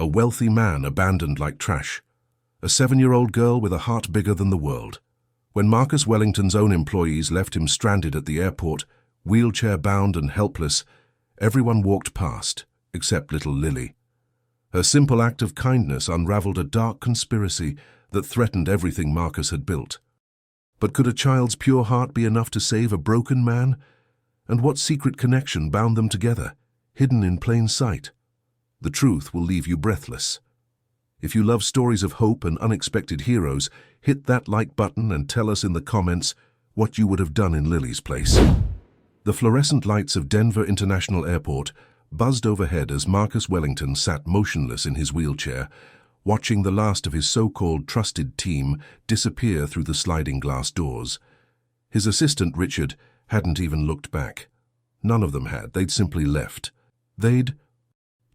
A wealthy man abandoned like trash. A 7-year-old girl with a heart bigger than the world. When Marcus Wellington's own employees left him stranded at the airport, wheelchair-bound and helpless, everyone walked past, except little Lily. Her simple act of kindness unraveled a dark conspiracy that threatened everything Marcus had built. But could a child's pure heart be enough to save a broken man? And what secret connection bound them together, hidden in plain sight? The truth will leave you breathless. If you love stories of hope and unexpected heroes, hit that like button and tell us in the comments what you would have done in Lily's place. The fluorescent lights of Denver International Airport buzzed overhead as Marcus Wellington sat motionless in his wheelchair, watching the last of his so-called trusted team disappear through the sliding glass doors. His assistant, Richard, hadn't even looked back. None of them had. They'd simply left.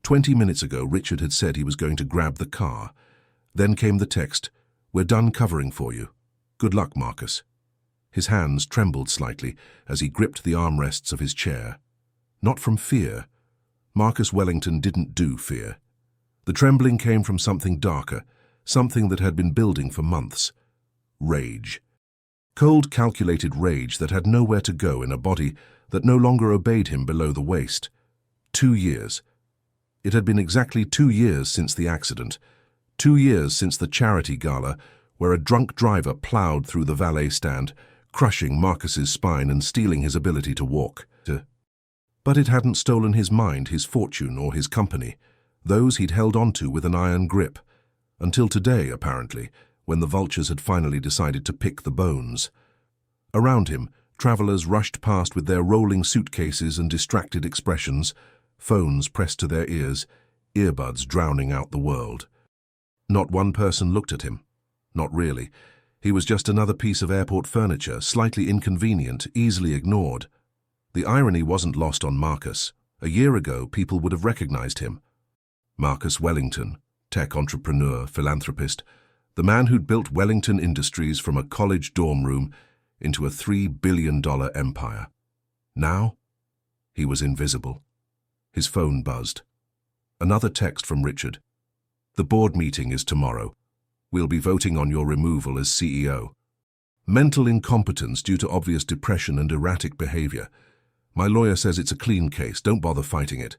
20 minutes ago, Richard had said he was going to grab the car. Then came the text, "We're done covering for you. Good luck, Marcus." His hands trembled slightly as he gripped the armrests of his chair. Not from fear. Marcus Wellington didn't do fear. The trembling came from something darker, something that had been building for months. Rage. Cold, calculated rage that had nowhere to go in a body that no longer obeyed him below the waist. 2 years. It had been exactly 2 years since the accident. 2 years since the charity gala, where a drunk driver plowed through the valet stand, crushing Marcus's spine and stealing his ability to walk. But it hadn't stolen his mind, his fortune, or his company. Those he'd held onto with an iron grip. Until today, apparently, when the vultures had finally decided to pick the bones. Around him, travelers rushed past with their rolling suitcases and distracted expressions, phones pressed to their ears, earbuds drowning out the world. Not one person looked at him. Not really. He was just another piece of airport furniture, slightly inconvenient, easily ignored. The irony wasn't lost on Marcus. A year ago, people would have recognized him. Marcus Wellington, tech entrepreneur, philanthropist, the man who'd built Wellington Industries from a college dorm room into a $3 billion empire. Now, he was invisible. His phone buzzed. Another text from Richard. "The board meeting is tomorrow. We'll be voting on your removal as CEO. Mental incompetence due to obvious depression and erratic behavior. My lawyer says it's a clean case. Don't bother fighting it."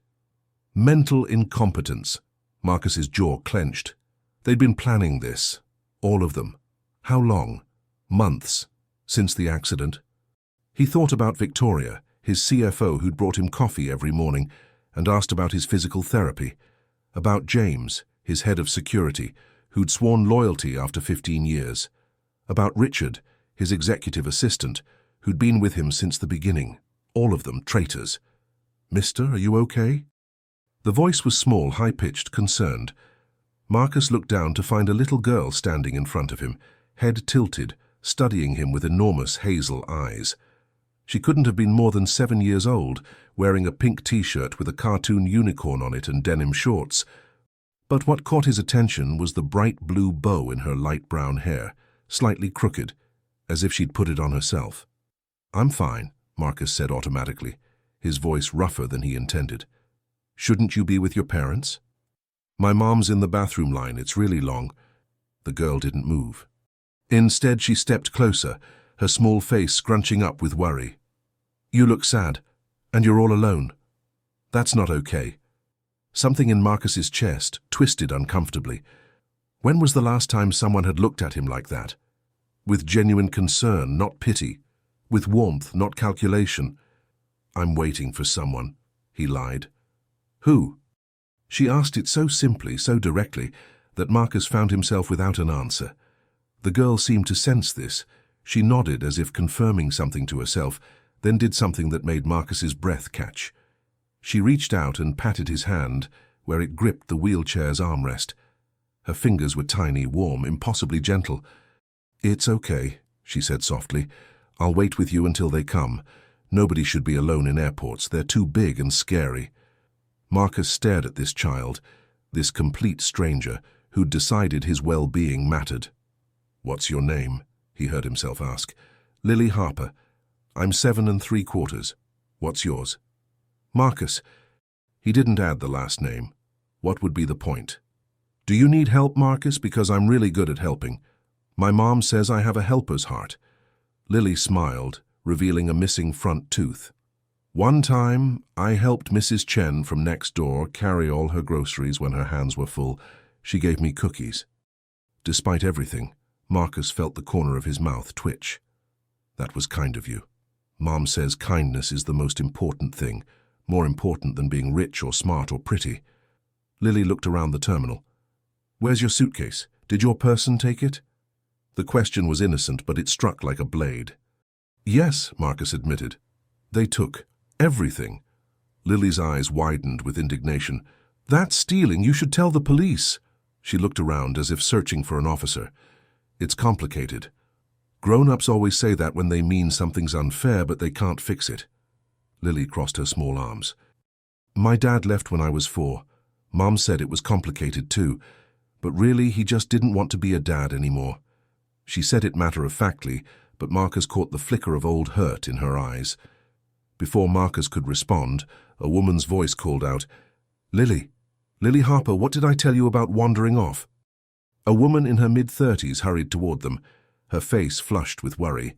Mental incompetence. Marcus's jaw clenched. They'd been planning this. All of them. How long? Months. Since the accident. He thought about Victoria, his CFO who'd brought him coffee every morning, and asked about his physical therapy. About James, his head of security, who'd sworn loyalty after 15 years. About Richard, his executive assistant, who'd been with him since the beginning. All of them traitors. "Mister, are you okay?" The voice was small, high-pitched, concerned. Marcus looked down to find a little girl standing in front of him, head tilted, studying him with enormous hazel eyes. She couldn't have been more than 7 years old, wearing a pink t-shirt with a cartoon unicorn on it and denim shorts. But what caught his attention was the bright blue bow in her light brown hair, slightly crooked, as if she'd put it on herself. "I'm fine," Marcus said automatically, his voice rougher than he intended. "Shouldn't you be with your parents?" "My mom's in the bathroom line. It's really long." The girl didn't move. Instead, she stepped closer, her small face scrunching up with worry. "You look sad, and you're all alone. That's not okay." Something in Marcus's chest twisted uncomfortably. When was the last time someone had looked at him like that? With genuine concern, not pity. With warmth, not calculation. "I'm waiting for someone," he lied. "Who?" She asked it so simply, so directly, that Marcus found himself without an answer. The girl seemed to sense this. She nodded as if confirming something to herself, then did something that made Marcus's breath catch. She reached out and patted his hand, where it gripped the wheelchair's armrest. Her fingers were tiny, warm, impossibly gentle. "It's okay," she said softly. "I'll wait with you until they come. Nobody should be alone in airports. They're too big and scary." Marcus stared at this child, this complete stranger, who'd decided his well-being mattered. "What's your name?" he heard himself ask. "Lily Harper. I'm 7 3/4. What's yours?" "Marcus." He didn't add the last name. What would be the point? Do you need help, Marcus? Because I'm really good at helping. My mom says I have a helper's heart. Lily smiled, revealing a missing front tooth. One time, I helped Mrs. Chen from next door carry all her groceries when her hands were full. She gave me cookies. Despite everything, Marcus felt the corner of his mouth twitch. That was kind of you. Mom says kindness is the most important thing, more important than being rich or smart or pretty. Lily looked around the terminal. Where's your suitcase? Did your person take it? The question was innocent, but it struck like a blade. Yes, Marcus admitted. They took everything. Lily's eyes widened with indignation. That's stealing. You should tell the police. She looked around as if searching for an officer. It's complicated. Grown-ups always say that when they mean something's unfair, but they can't fix it. Lily crossed her small arms. My dad left when I was 4. Mom said it was complicated too, but really he just didn't want to be a dad anymore. She said it matter-of-factly, but Marcus caught the flicker of old hurt in her eyes. Before Marcus could respond, a woman's voice called out, Lily Harper, what did I tell you about wandering off? A woman in her mid-30s hurried toward them, her face flushed with worry.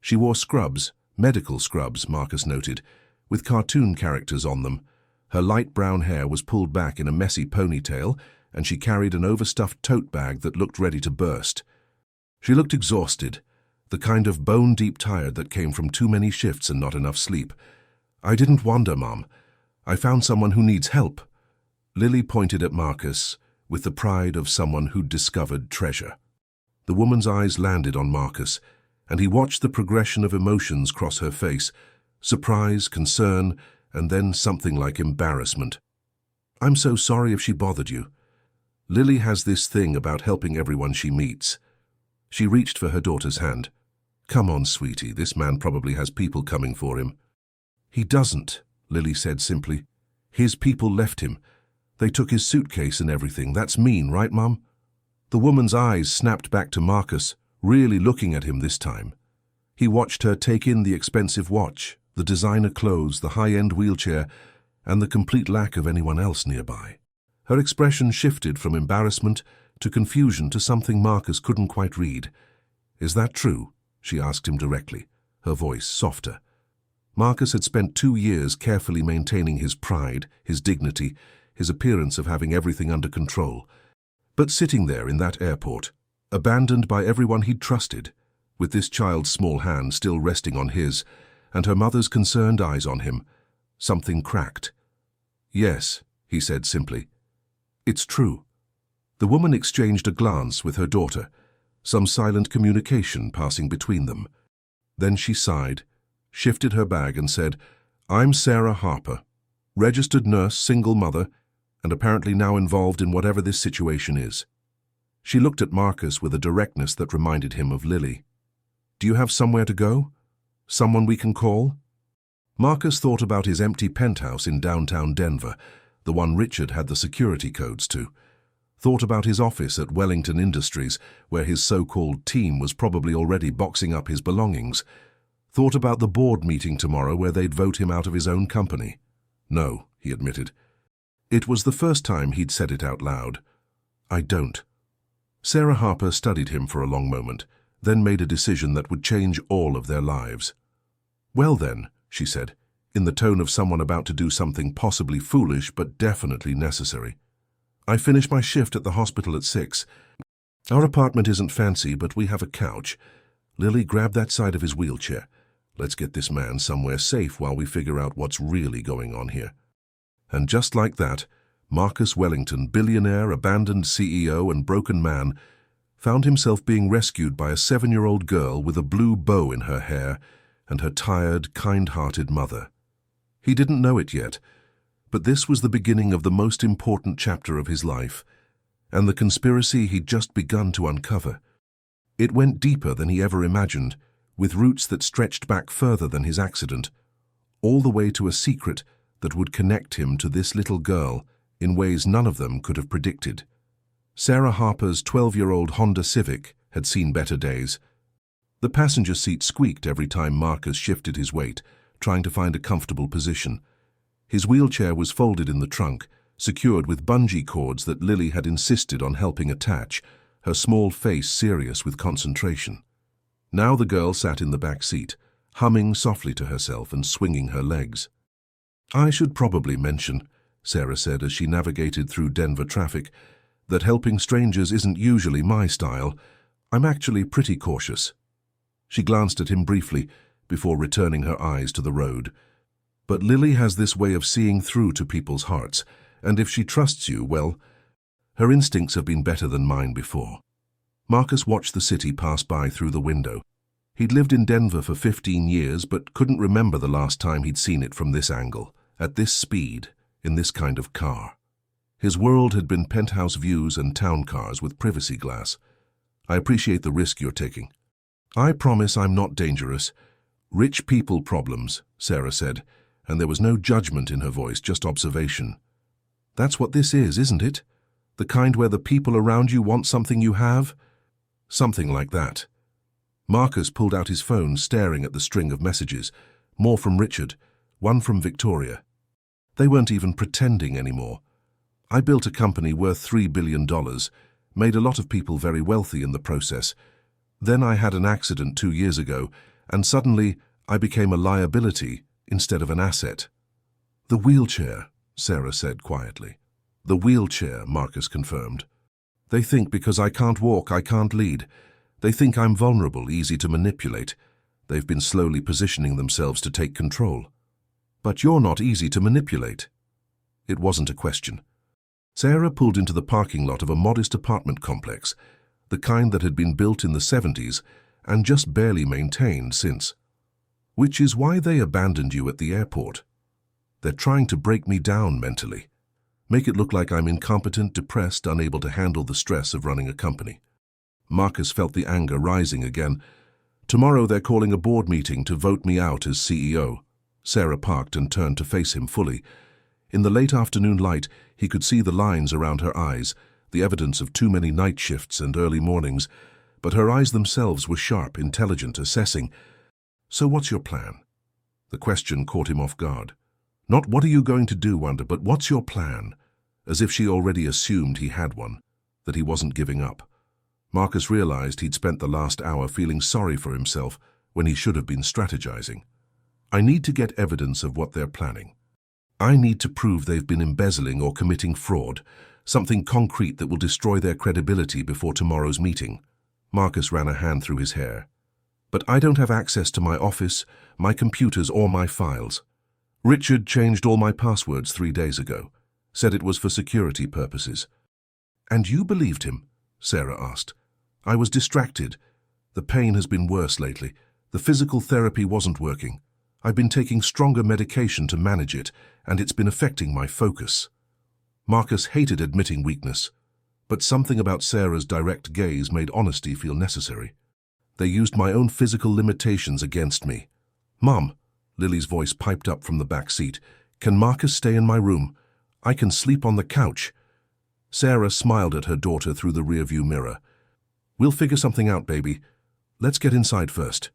She wore scrubs, medical scrubs, Marcus noted, with cartoon characters on them. Her light brown hair was pulled back in a messy ponytail, and she carried an overstuffed tote bag that looked ready to burst. She looked exhausted, the kind of bone-deep tired that came from too many shifts and not enough sleep. I didn't wander, Mom. I found someone who needs help. Lily pointed at Marcus with the pride of someone who'd discovered treasure. The woman's eyes landed on Marcus, and he watched the progression of emotions cross her face, surprise, concern, and then something like embarrassment. I'm so sorry if she bothered you. Lily has this thing about helping everyone she meets. She reached for her daughter's hand. Come on, sweetie, this man probably has people coming for him. He doesn't, Lily said simply. His people left him. They took his suitcase and everything. That's mean, right, Mum? The woman's eyes snapped back to Marcus, really looking at him this time. He watched her take in the expensive watch, the designer clothes, the high-end wheelchair, and the complete lack of anyone else nearby. Her expression shifted from embarrassment to confusion to something Marcus couldn't quite read. Is that true? She asked him directly, her voice softer. Marcus had spent 2 years carefully maintaining his pride, his dignity, his appearance of having everything under control. But sitting there in that airport, abandoned by everyone he'd trusted, with this child's small hand still resting on his, and her mother's concerned eyes on him, something cracked. Yes, he said simply. It's true. The woman exchanged a glance with her daughter, some silent communication passing between them. Then she sighed, shifted her bag and said, I'm Sarah Harper, registered nurse, single mother, and apparently now involved in whatever this situation is. She looked at Marcus with a directness that reminded him of Lily. Do you have somewhere to go? Someone we can call? Marcus thought about his empty penthouse in downtown Denver, the one Richard had the security codes to. Thought about his office at Wellington Industries, where his so-called team was probably already boxing up his belongings. Thought about the board meeting tomorrow where they'd vote him out of his own company. No, he admitted. It was the first time he'd said it out loud. I don't. Sarah Harper studied him for a long moment, then made a decision that would change all of their lives. Well then, she said, in the tone of someone about to do something possibly foolish but definitely necessary. I finish my shift at the hospital at 6. Our apartment isn't fancy, but we have a couch. Lily grabbed that side of his wheelchair. Let's get this man somewhere safe while we figure out what's really going on here. And just like that, Marcus Wellington, billionaire, abandoned CEO, and broken man, found himself being rescued by a 7-year-old girl with a blue bow in her hair and her tired, kind-hearted mother. He didn't know it yet, but this was the beginning of the most important chapter of his life, and the conspiracy he'd just begun to uncover. It went deeper than he ever imagined, with roots that stretched back further than his accident, all the way to a secret that would connect him to this little girl in ways none of them could have predicted. Sarah Harper's 12-year-old Honda Civic had seen better days. The passenger seat squeaked every time Marcus shifted his weight, trying to find a comfortable position. His wheelchair was folded in the trunk, secured with bungee cords that Lily had insisted on helping attach, her small face serious with concentration. Now the girl sat in the back seat, humming softly to herself and swinging her legs. "I should probably mention," Sarah said as she navigated through Denver traffic, "that helping strangers isn't usually my style. I'm actually pretty cautious." She glanced at him briefly before returning her eyes to the road. "But Lily has this way of seeing through to people's hearts, and if she trusts you, well, her instincts have been better than mine before." Marcus watched the city pass by through the window. He'd lived in Denver for 15 years, but couldn't remember the last time he'd seen it from this angle, at this speed, in this kind of car. His world had been penthouse views and town cars with privacy glass. "I appreciate the risk you're taking." "I promise I'm not dangerous. Rich people problems," Sarah said, and there was no judgment in her voice, just observation. "That's what this is, isn't it? The kind where the people around you want something you have?" "Something like that." Marcus pulled out his phone, staring at the string of messages, more from Richard, one from Victoria. They weren't even pretending anymore. "I built a company worth $3 billion, made a lot of people very wealthy in the process. Then I had an accident 2 years ago, and suddenly I became a liability instead of an asset." "The wheelchair," Sarah said quietly. "The wheelchair," Marcus confirmed. "They think because I can't walk, I can't lead. They think I'm vulnerable, easy to manipulate. They've been slowly positioning themselves to take control." "But you're not easy to manipulate." It wasn't a question. Sarah pulled into the parking lot of a modest apartment complex, the kind that had been built in the 70s and just barely maintained since. "Which is why they abandoned you at the airport. They're trying to break me down mentally. Make it look like I'm incompetent, depressed, unable to handle the stress of running a company." Marcus felt the anger rising again. "Tomorrow they're calling a board meeting to vote me out as CEO." Sarah parked and turned to face him fully. In the late afternoon light, he could see the lines around her eyes, the evidence of too many night shifts and early mornings, but her eyes themselves were sharp, intelligent, assessing. "So what's your plan?" The question caught him off guard. Not "what are you going to do, Wanda," but "what's your plan?" As if she already assumed he had one, that he wasn't giving up. Marcus realized he'd spent the last hour feeling sorry for himself when he should have been strategizing. "I need to get evidence of what they're planning. I need to prove they've been embezzling or committing fraud, something concrete that will destroy their credibility before tomorrow's meeting." Marcus ran a hand through his hair. "But I don't have access to my office, my computers, or my files. Richard changed all my passwords 3 days ago, said it was for security purposes." "And you believed him?" Sarah asked. "I was distracted. The pain has been worse lately. The physical therapy wasn't working. I've been taking stronger medication to manage it, and it's been affecting my focus." Marcus hated admitting weakness, but something about Sarah's direct gaze made honesty feel necessary. "They used my own physical limitations against me." "Mom," Lily's voice piped up from the back seat, "can Marcus stay in my room? I can sleep on the couch." Sarah smiled at her daughter through the rearview mirror. "We'll figure something out, baby. Let's get inside first."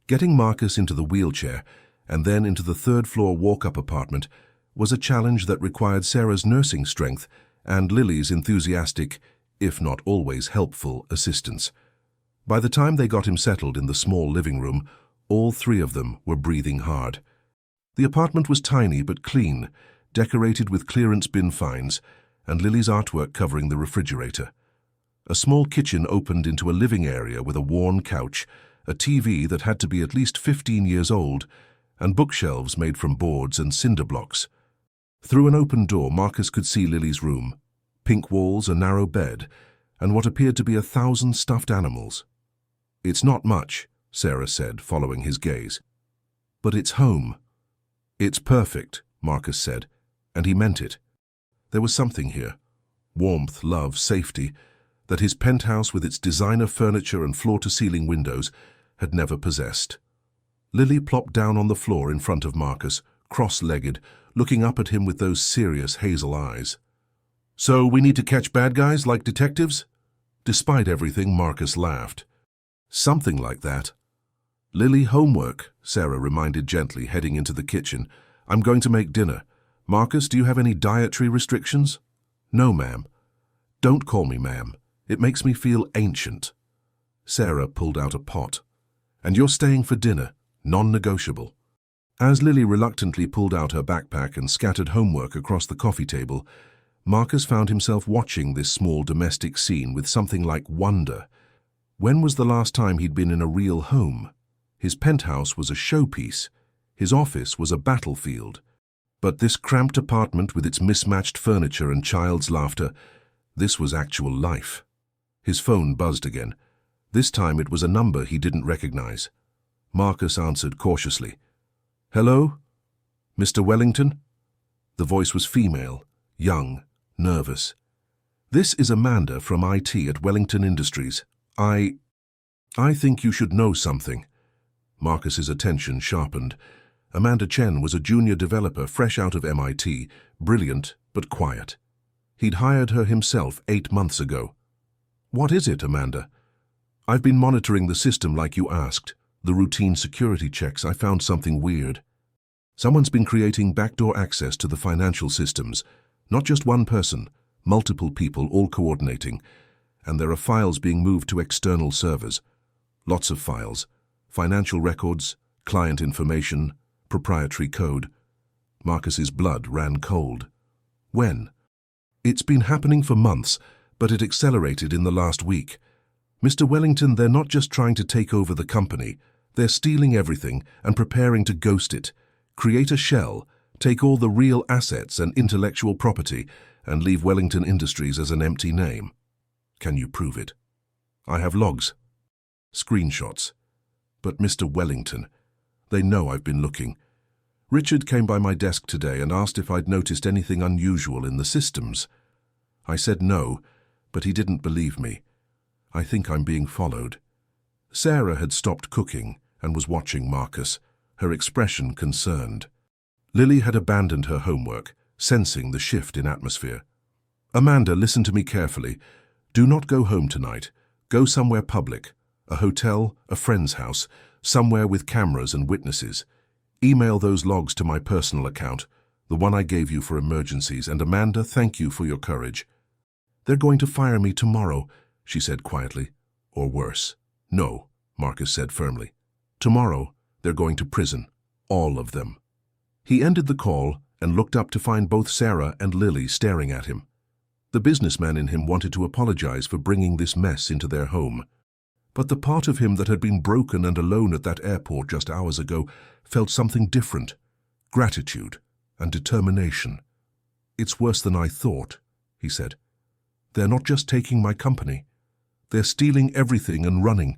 Getting Marcus into the wheelchair and then into the third-floor walk-up apartment was a challenge that required Sarah's nursing strength and Lily's enthusiastic, if not always helpful, assistance. By the time they got him settled in the small living room, all 3 of them were breathing hard. The apartment was tiny but clean, decorated with clearance bin finds, and Lily's artwork covering the refrigerator. A small kitchen opened into a living area with a worn couch, a TV that had to be at least 15 years old, and bookshelves made from boards and cinder blocks. Through an open door, Marcus could see Lily's room, pink walls, a narrow bed, and what appeared to be 1,000 stuffed animals. "It's not much," Sarah said, following his gaze. "But it's home." "It's perfect," Marcus said, and he meant it. There was something here, warmth, love, safety, that his penthouse with its designer furniture and floor-to-ceiling windows had never possessed. Lily plopped down on the floor in front of Marcus, cross-legged, looking up at him with those serious hazel eyes. "So we need to catch bad guys like detectives?" Despite everything, Marcus laughed. "Something like that." "Lily, homework," Sarah reminded gently, heading into the kitchen. "I'm going to make dinner. Marcus, do you have any dietary restrictions? No, ma'am. Don't call me ma'am. It makes me feel ancient. Sarah pulled out a pot. And you're staying for dinner, non-negotiable. As Lily reluctantly pulled out her backpack and scattered homework across the coffee table, Marcus found himself watching this small domestic scene with something like wonder. When was the last time he'd been in a real home? His penthouse was a showpiece. His office was a battlefield. But this cramped apartment with its mismatched furniture and child's laughter, this was actual life. His phone buzzed again. This time it was a number he didn't recognize. Marcus answered cautiously. Hello? Mr. Wellington? The voice was female, young, nervous. This is Amanda from IT at Wellington Industries. I think you should know something. Marcus's attention sharpened. Amanda Chen was a junior developer fresh out of MIT, brilliant but quiet. He'd hired her himself 8 months ago. What is it, Amanda? I've been monitoring the system like you asked. The routine security checks. I found something weird. Someone's been creating backdoor access to the financial systems. Not just one person, multiple people all coordinating. And there are files being moved to external servers. Lots of files. Financial records, client information, proprietary code. Marcus's blood ran cold. When? It's been happening for months, but it accelerated in the last week. Mr. Wellington, they're not just trying to take over the company. They're stealing everything and preparing to ghost it. Create a shell, take all the real assets and intellectual property, and leave Wellington Industries as an empty name. Can you prove it? I have logs. Screenshots. But Mr. Wellington, they know I've been looking. Richard came by my desk today and asked if I'd noticed anything unusual in the systems. I said no, but he didn't believe me. I think I'm being followed. Sarah had stopped cooking and was watching Marcus, her expression concerned. Lily had abandoned her homework, sensing the shift in atmosphere. Amanda, listen to me carefully. Do not go home tonight. Go somewhere public. A hotel, a friend's house, somewhere with cameras and witnesses. Email those logs to my personal account, the one I gave you for emergencies, and Amanda, thank you for your courage. They're going to fire me tomorrow, she said quietly. Or worse. No, Marcus said firmly. Tomorrow, they're going to prison. All of them. He ended the call and looked up to find both Sarah and Lily staring at him. The businessman in him wanted to apologize for bringing this mess into their home. But the part of him that had been broken and alone at that airport just hours ago felt something different. Gratitude and determination. It's worse than I thought, he said. They're not just taking my company. They're stealing everything and running.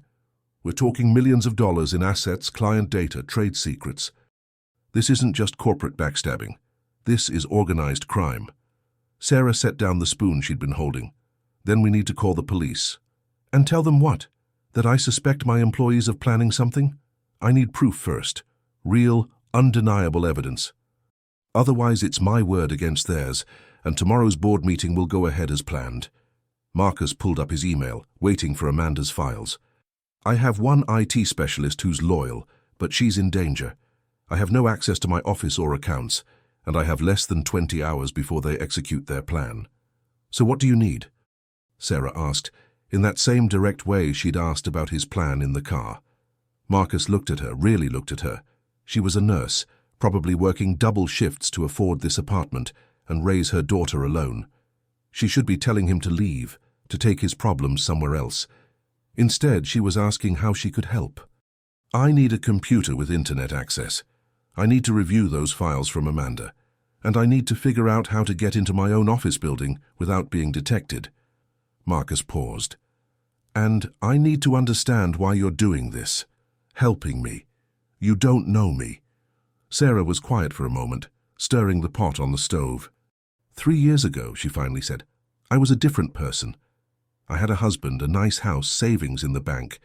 We're talking millions of dollars in assets, client data, trade secrets. This isn't just corporate backstabbing. This is organized crime. Sarah set down the spoon she'd been holding. Then we need to call the police. And tell them what? That I suspect my employees of planning something? I need proof first. Real, undeniable evidence. Otherwise, it's my word against theirs, and tomorrow's board meeting will go ahead as planned. Marcus pulled up his email, waiting for Amanda's files. I have one IT specialist who's loyal, but she's in danger. I have no access to my office or accounts, and I have less than 20 hours before they execute their plan. So what do you need? Sarah asked, in that same direct way she'd asked about his plan in the car. Marcus looked at her, really looked at her. She was a nurse, probably working double shifts to afford this apartment and raise her daughter alone. She should be telling him to leave, to take his problems somewhere else. Instead, she was asking how she could help. I need a computer with internet access. I need to review those files from Amanda, and I need to figure out how to get into my own office building without being detected. Marcus paused. And I need to understand why you're doing this, helping me. You don't know me. Sarah was quiet for a moment, stirring the pot on the stove. 3 years ago, she finally said, I was a different person. I had a husband, a nice house, savings in the bank.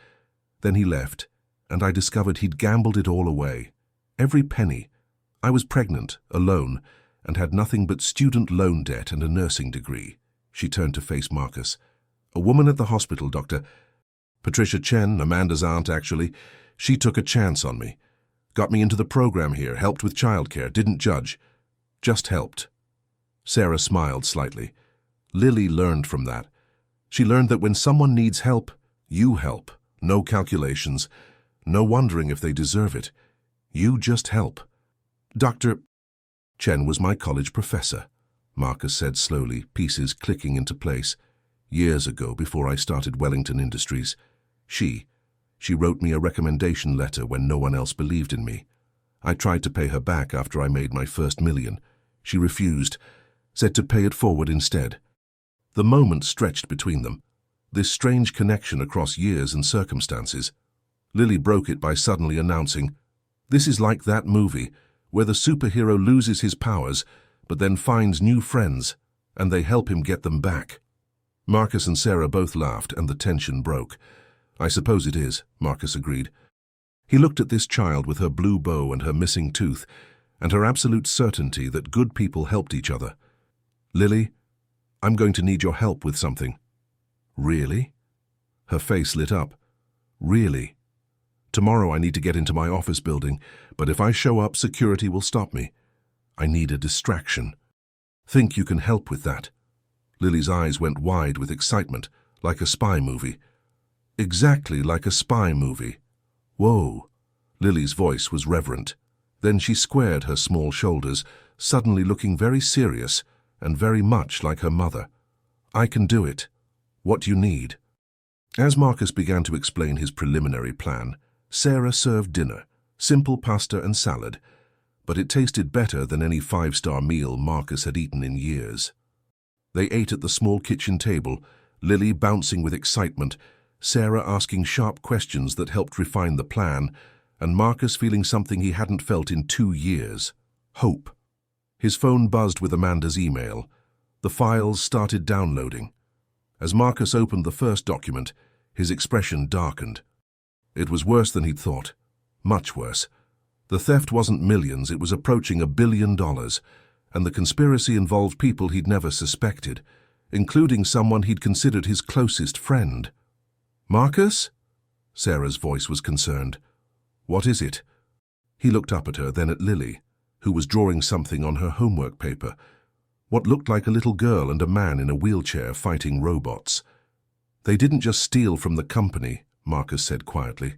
Then he left, and I discovered he'd gambled it all away. Every penny. I was pregnant, alone, and had nothing but student loan debt and a nursing degree. She turned to face Marcus. A woman at the hospital, Dr. Patricia Chen, Amanda's aunt, actually. She took a chance on me. Got me into the program here, helped with childcare, didn't judge. Just helped. Sarah smiled slightly. Lily learned from that. She learned that when someone needs help, you help. No calculations. No wondering if they deserve it. You just help. Dr. Chen was my college professor, Marcus said slowly, pieces clicking into place. Years ago, before I started Wellington Industries. She wrote me a recommendation letter when no one else believed in me. I tried to pay her back after I made my first million. She refused, said to pay it forward instead. The moment stretched between them. This strange connection across years and circumstances. Lily broke it by suddenly announcing, "This is like that movie, where the superhero loses his powers, but then finds new friends, and they help him get them back." Marcus and Sarah both laughed, and the tension broke. "I suppose it is," Marcus agreed. He looked at this child with her blue bow and her missing tooth, and her absolute certainty that good people helped each other. "Lily, I'm going to need your help with something." "Really?" Her face lit up. "Really? Tomorrow I need to get into my office building, but if I show up, security will stop me. I need a distraction. Think you can help with that?" Lily's eyes went wide with excitement, like a spy movie. "Exactly like a spy movie." "Whoa." Lily's voice was reverent. Then she squared her small shoulders, suddenly looking very serious and very much like her mother. "I can do it. What do you need?" As Marcus began to explain his preliminary plan, Sarah served dinner, simple pasta and salad, but it tasted better than any five-star meal Marcus had eaten in years. They ate at the small kitchen table, Lily bouncing with excitement, Sarah asking sharp questions that helped refine the plan, and Marcus feeling something he hadn't felt in 2 years: hope. His phone buzzed with Amanda's email. The files started downloading. As Marcus opened the first document, his expression darkened. It was worse than he'd thought. Much worse. The theft wasn't millions, it was approaching $1 billion, and the conspiracy involved people he'd never suspected, including someone he'd considered his closest friend. "Marcus?" Sarah's voice was concerned. "What is it?" He looked up at her, then at Lily, who was drawing something on her homework paper. What looked like a little girl and a man in a wheelchair fighting robots. "They didn't just steal from the company," Marcus said quietly.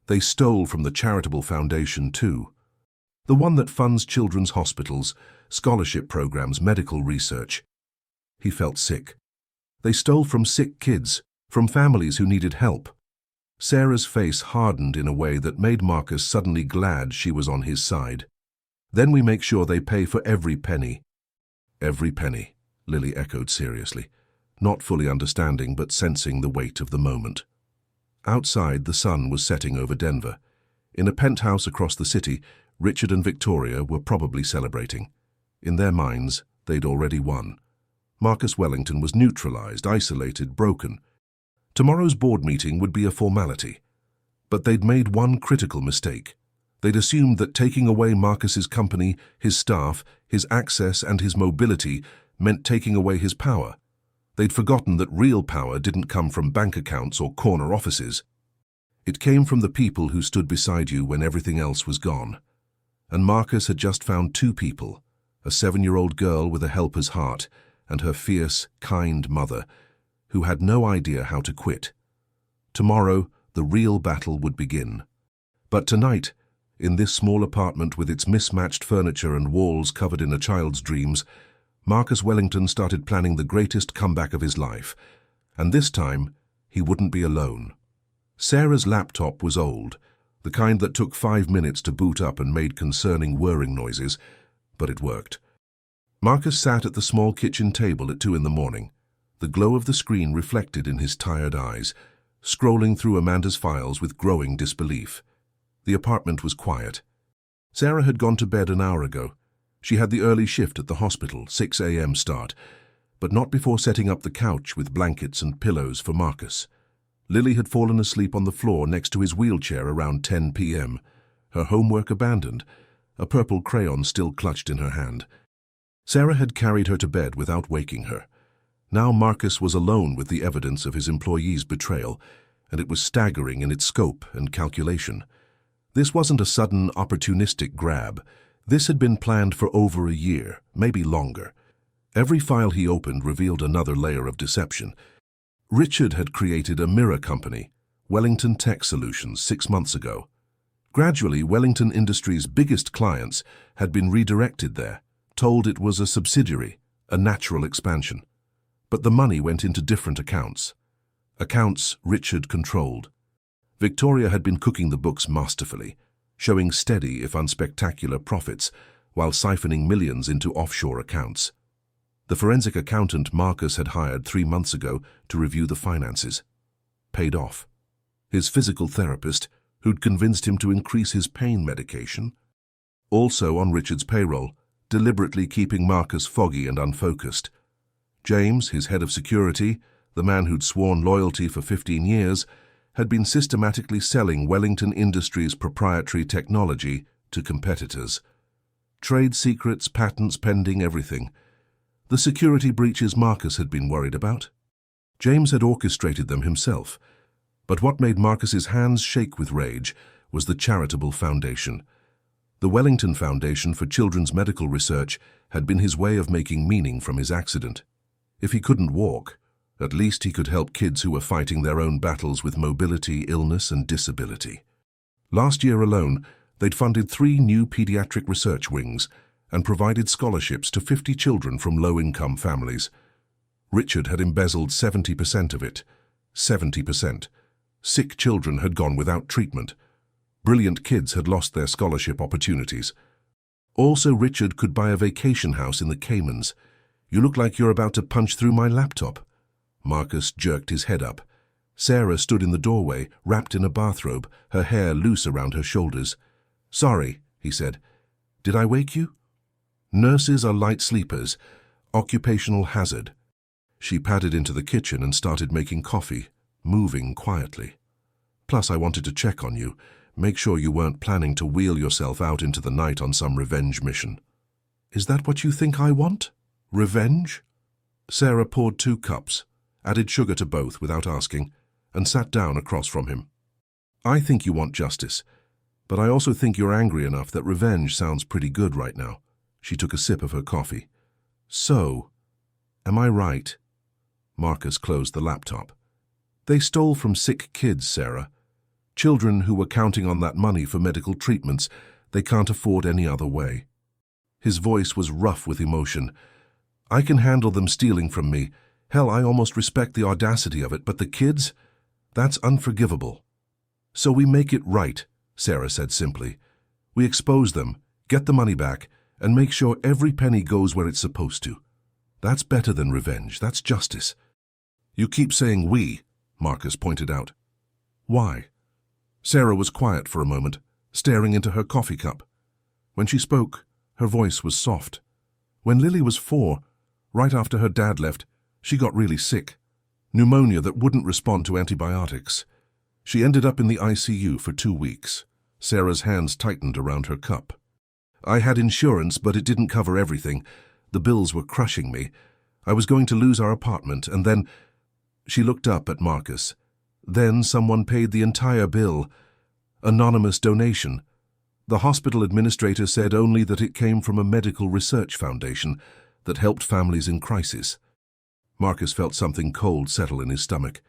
"They stole from the charitable foundation too. The one that funds children's hospitals, scholarship programs, medical research." He felt sick. They stole from sick kids, from families who needed help. Sarah's face hardened in a way that made Marcus suddenly glad she was on his side. "Then we make sure they pay for every penny." "Every penny," Lily echoed seriously, not fully understanding but sensing the weight of the moment. Outside, the sun was setting over Denver. In a penthouse across the city, Richard and Victoria were probably celebrating. In their minds, they'd already won. Marcus Wellington was neutralized, isolated, broken. Tomorrow's board meeting would be a formality. But they'd made one critical mistake. They'd assumed that taking away Marcus's company, his staff, his access and his mobility meant taking away his power. They'd forgotten that real power didn't come from bank accounts or corner offices. It came from the people who stood beside you when everything else was gone. And Marcus had just found 2 people, a 7-year-old girl with a helper's heart and her fierce, kind mother, who had no idea how to quit. Tomorrow, the real battle would begin. But tonight, in this small apartment with its mismatched furniture and walls covered in a child's dreams, Marcus Wellington started planning the greatest comeback of his life. And this time, he wouldn't be alone. Sarah's laptop was old, the kind that took 5 minutes to boot up and made concerning whirring noises, but it worked. Marcus sat at the small kitchen table at 2 in the morning, the glow of the screen reflected in his tired eyes, scrolling through Amanda's files with growing disbelief. The apartment was quiet. Sarah had gone to bed an hour ago. She had the early shift at the hospital, 6 a.m. start, but not before setting up the couch with blankets and pillows for Marcus. Lily had fallen asleep on the floor next to his wheelchair around 10 p.m., her homework abandoned, a purple crayon still clutched in her hand. Sarah had carried her to bed without waking her. Now Marcus was alone with the evidence of his employee's betrayal, and it was staggering in its scope and calculation. This wasn't a sudden, opportunistic grab. This had been planned for over a year, maybe longer. Every file he opened revealed another layer of deception. Richard had created a mirror company, Wellington Tech Solutions, 6 months ago. Gradually, Wellington Industries' biggest clients had been redirected there, told it was a subsidiary, a natural expansion. But the money went into different accounts. Accounts Richard controlled. Victoria had been cooking the books masterfully, showing steady, if unspectacular, profits, while siphoning millions into offshore accounts. The forensic accountant Marcus had hired 3 months ago to review the finances paid off. His physical therapist, who'd convinced him to increase his pain medication, also on Richard's payroll, deliberately keeping Marcus foggy and unfocused. James, his head of security, the man who'd sworn loyalty for 15 years, had been systematically selling Wellington Industries' proprietary technology to competitors. Trade secrets, patents pending, everything. The security breaches Marcus had been worried about. James had orchestrated them himself. But what made Marcus's hands shake with rage was the charitable foundation. The Wellington Foundation for Children's Medical Research had been his way of making meaning from his accident. If he couldn't walk, at least he could help kids who were fighting their own battles with mobility, illness, and disability. Last year alone, they'd funded 3 new pediatric research wings and provided scholarships to 50 children from low-income families. Richard had embezzled 70% of it. 70%. Sick children had gone without treatment. Brilliant kids had lost their scholarship opportunities. Also, Richard could buy a vacation house in the Caymans. "You look like you're about to punch through my laptop." Marcus jerked his head up. Sarah stood in the doorway, wrapped in a bathrobe, her hair loose around her shoulders. "Sorry," he said. "Did I wake you?" "Nurses are light sleepers. Occupational hazard." She padded into the kitchen and started making coffee, moving quietly. "Plus, I wanted to check on you, make sure you weren't planning to wheel yourself out into the night on some revenge mission." "Is that what you think I want? Revenge?" Sarah poured 2 cups, added sugar to both without asking, and sat down across from him. "I think you want justice, but I also think you're angry enough that revenge sounds pretty good right now." She took a sip of her coffee. "So, am I right?" Marcus closed the laptop. "They stole from sick kids, Sarah. Children who were counting on that money for medical treatments they can't afford any other way." His voice was rough with emotion. "I can handle them stealing from me. Hell, I almost respect the audacity of it, but the kids? That's unforgivable." "So we make it right," Sarah said simply. "We expose them, get the money back, and make sure every penny goes where it's supposed to. That's better than revenge. That's justice." "You keep saying we," Marcus pointed out. "Why?" Sarah was quiet for a moment, staring into her coffee cup. When she spoke, her voice was soft. "When Lily was 4, right after her dad left, she got really sick. Pneumonia that wouldn't respond to antibiotics. She ended up in the ICU for 2 weeks." Sarah's hands tightened around her cup. "I had insurance, but it didn't cover everything. The bills were crushing me. I was going to lose our apartment, and then—" She looked up at Marcus. "Then someone paid the entire bill. Anonymous donation. The hospital administrator said only that it came from a medical research foundation that helped families in crisis." Marcus felt something cold settle in his stomach.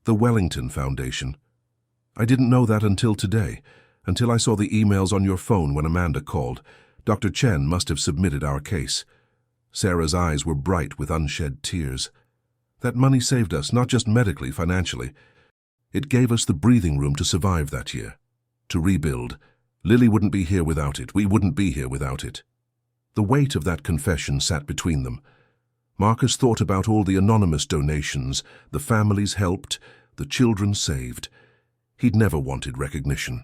"The Wellington Foundation. I didn't know that until today, until I saw the emails on your phone when Amanda called. Dr. Chen must have submitted our case." Sarah's eyes were bright with unshed tears. "That money saved us, not just medically, financially. It gave us the breathing room to survive that year, to rebuild. Lily wouldn't be here without it. We wouldn't be here without it." The weight of that confession sat between them. Marcus thought about all the anonymous donations, the families helped, the children saved. He'd never wanted recognition.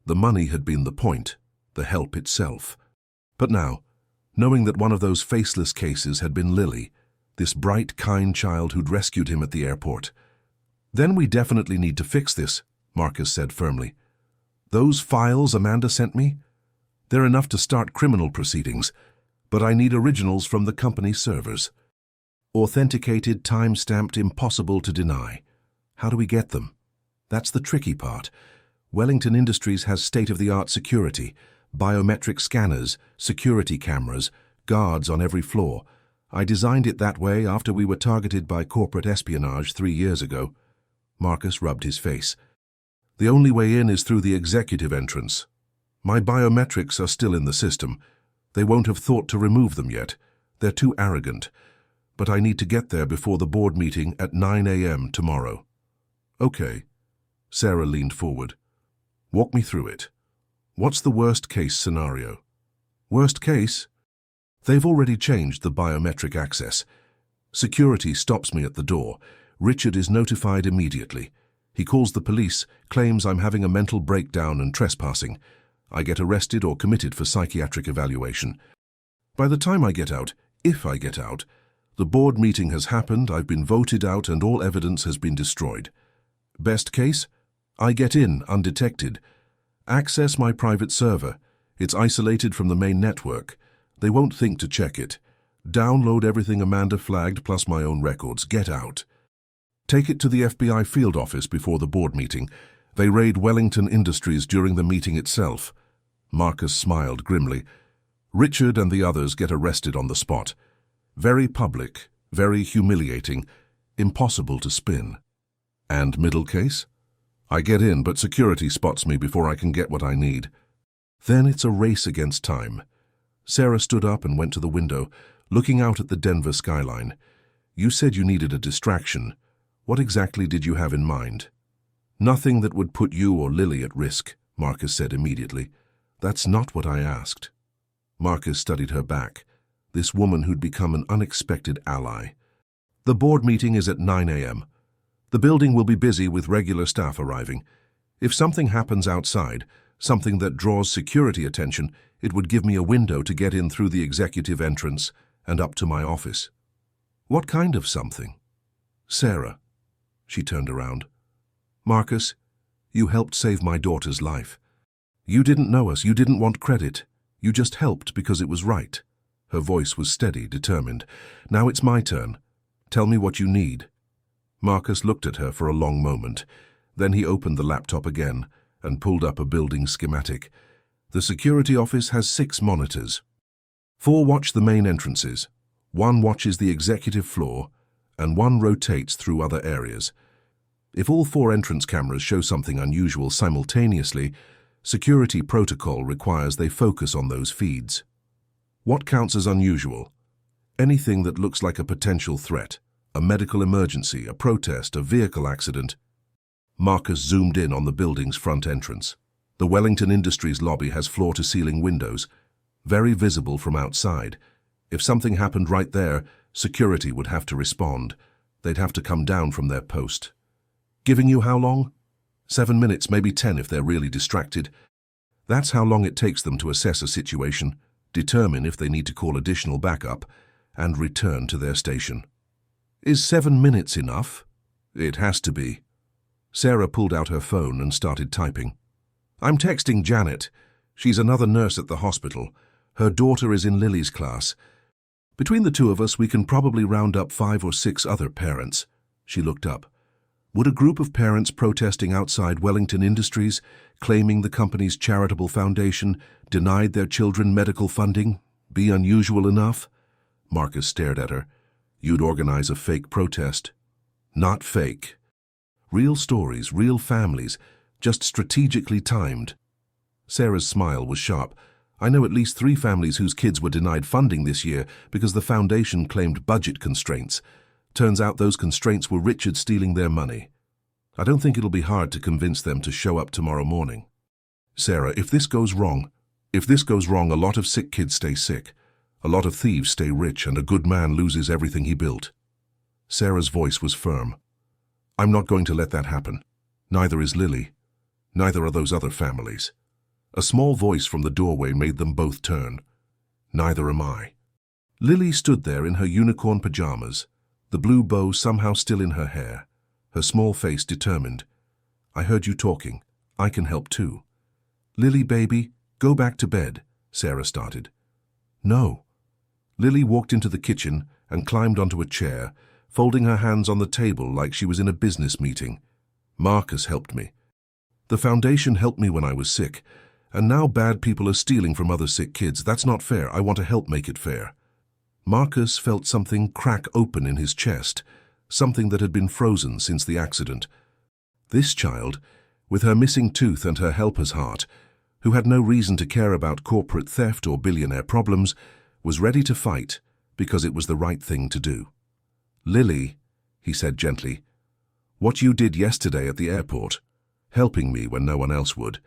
The money had been the point, the help itself. But now, knowing that one of those faceless cases had been Lily, this bright, kind child who'd rescued him at the airport. "Then we definitely need to fix this," Marcus said firmly. "Those files Amanda sent me? They're enough to start criminal proceedings, but I need originals from the company servers. Authenticated, time-stamped, impossible to deny. How do we get them? That's the tricky part. Wellington Industries has state-of-the-art security, Biometric scanners, security cameras, guards on every floor. I designed it that way after we were targeted by corporate espionage 3 years ago. Marcus rubbed his face. The only way in is through the executive entrance. My biometrics are still in the system. They won't have thought to remove them yet. They're too arrogant. But I need to get there before the board meeting at 9 a.m. tomorrow. Okay. Sarah leaned forward. Walk me through it. What's the worst-case scenario? Worst case? They've already changed the biometric access. Security stops me at the door. Richard is notified immediately. He calls the police, claims I'm having a mental breakdown and trespassing. I get arrested or committed for psychiatric evaluation. By the time I get out, if I get out, the board meeting has happened, I've been voted out, and all evidence has been destroyed. Best case? I get in undetected. Access my private server. It's isolated from the main network. They won't think to check it. Download everything Amanda flagged plus my own records. Get out. Take it to the FBI field office before the board meeting. They raid Wellington Industries during the meeting itself. Marcus smiled grimly. Richard and the others get arrested on the spot. Very public, very humiliating, impossible to spin. And middle case? I get in, but security spots me before I can get what I need. Then it's a race against time. Sarah stood up and went to the window, looking out at the Denver skyline. You said you needed a distraction. What exactly did you have in mind? Nothing that would put you or Lily at risk, Marcus said immediately. That's not what I asked. Marcus studied her back, this woman who'd become an unexpected ally. The board meeting is at 9 a.m. The building will be busy with regular staff arriving. If something happens outside, something that draws security attention, it would give me a window to get in through the executive entrance and up to my office. What kind of something? Sarah. She turned around. Marcus, you helped save my daughter's life. You didn't know us, you didn't want credit. You just helped because it was right. Her voice was steady, determined. Now it's my turn. Tell me what you need. Marcus looked at her for a long moment. Then he opened the laptop again and pulled up a building schematic. The security office has 6 monitors. 4 watch the main entrances, 1 watches the executive floor, and 1 rotates through other areas. If all 4 entrance cameras show something unusual simultaneously, security protocol requires they focus on those feeds. What counts as unusual? Anything that looks like a potential threat, a medical emergency, a protest, a vehicle accident. Marcus zoomed in on the building's front entrance. The Wellington Industries lobby has floor-to-ceiling windows, very visible from outside. If something happened right there, security would have to respond. They'd have to come down from their post. Giving you how long? 7 minutes, maybe 10 if they're really distracted. That's how long it takes them to assess a situation, determine if they need to call additional backup, and return to their station. Is 7 minutes enough? It has to be. Sarah pulled out her phone and started typing. I'm texting Janet. She's another nurse at the hospital. Her daughter is in Lily's class. Between the 2 of us, we can probably round up 5 or 6 other parents. She looked up. Would a group of parents protesting outside Wellington Industries, claiming the company's charitable foundation denied their children medical funding, be unusual enough? Marcus stared at her. You'd organize a fake protest. Not fake. Real stories, real families, just strategically timed. Sarah's smile was sharp. I know at least 3 families whose kids were denied funding this year because the foundation claimed budget constraints. Turns out those constraints were Richard stealing their money. I don't think it'll be hard to convince them to show up tomorrow morning. Sarah, if this goes wrong, a lot of sick kids stay sick. A lot of thieves stay rich, and a good man loses everything he built. Sarah's voice was firm. I'm not going to let that happen. Neither is Lily. Neither are those other families. A small voice from the doorway made them both turn. Neither am I. Lily stood there in her unicorn pajamas, the blue bow somehow still in her hair, her small face determined. I heard you talking. I can help too. Lily, baby, go back to bed, Sarah started. No. Lily walked into the kitchen and climbed onto a chair, folding her hands on the table like she was in a business meeting. Marcus helped me. The foundation helped me when I was sick, And now bad people are stealing from other sick kids. That's not fair. I want to help make it fair. Marcus felt something crack open in his chest, something that had been frozen since the accident. This child, with her missing tooth and her helper's heart, who had no reason to care about corporate theft or billionaire problems, was ready to fight because it was the right thing to do. "Lily," he said gently, "what you did yesterday at the airport, helping me when no one else would,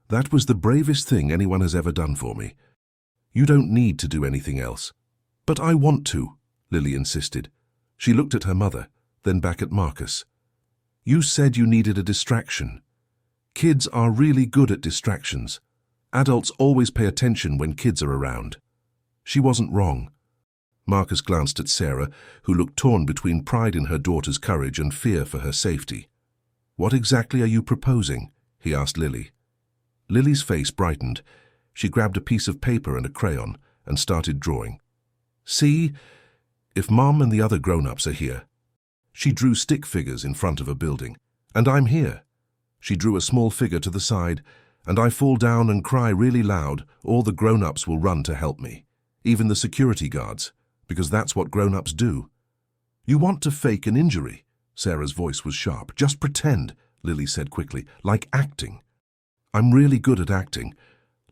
that was the bravest thing anyone has ever done for me. You don't need to do anything else." "But I want to," Lily insisted. She looked at her mother, then back at Marcus. "You said you needed a distraction. Kids are really good at distractions. Adults always pay attention when kids are around." She wasn't wrong. Marcus glanced at Sarah, who looked torn between pride in her daughter's courage and fear for her safety. "What exactly are you proposing?" he asked Lily. Lily's face brightened. She grabbed a piece of paper and a crayon and started drawing. "See, if Mom and the other grown-ups are here." She drew stick figures in front of a building. "And I'm here." She drew a small figure to the side. "And I fall down and cry really loud, all the grown-ups will run to help me. Even the security guards, because that's what grown-ups do." "You want to fake an injury?" Sarah's voice was sharp. "Just pretend," Lily said quickly, "like acting." "I'm really good at acting.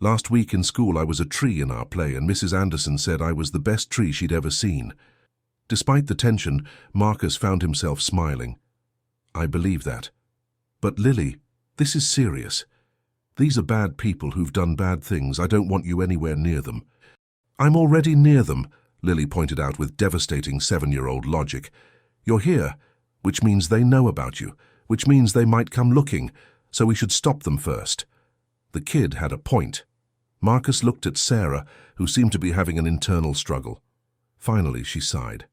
Last week in school I was a tree in our play and Mrs. Anderson said I was the best tree she'd ever seen." Despite the tension, Marcus found himself smiling. "I believe that. But Lily, this is serious. These are bad people who've done bad things. I don't want you anywhere near them." "I'm already near them," Lily pointed out with devastating 7-year-old logic. "You're here, which means they know about you, which means they might come looking, so we should stop them first." The kid had a point. Marcus looked at Sarah, who seemed to be having an internal struggle. Finally, she sighed.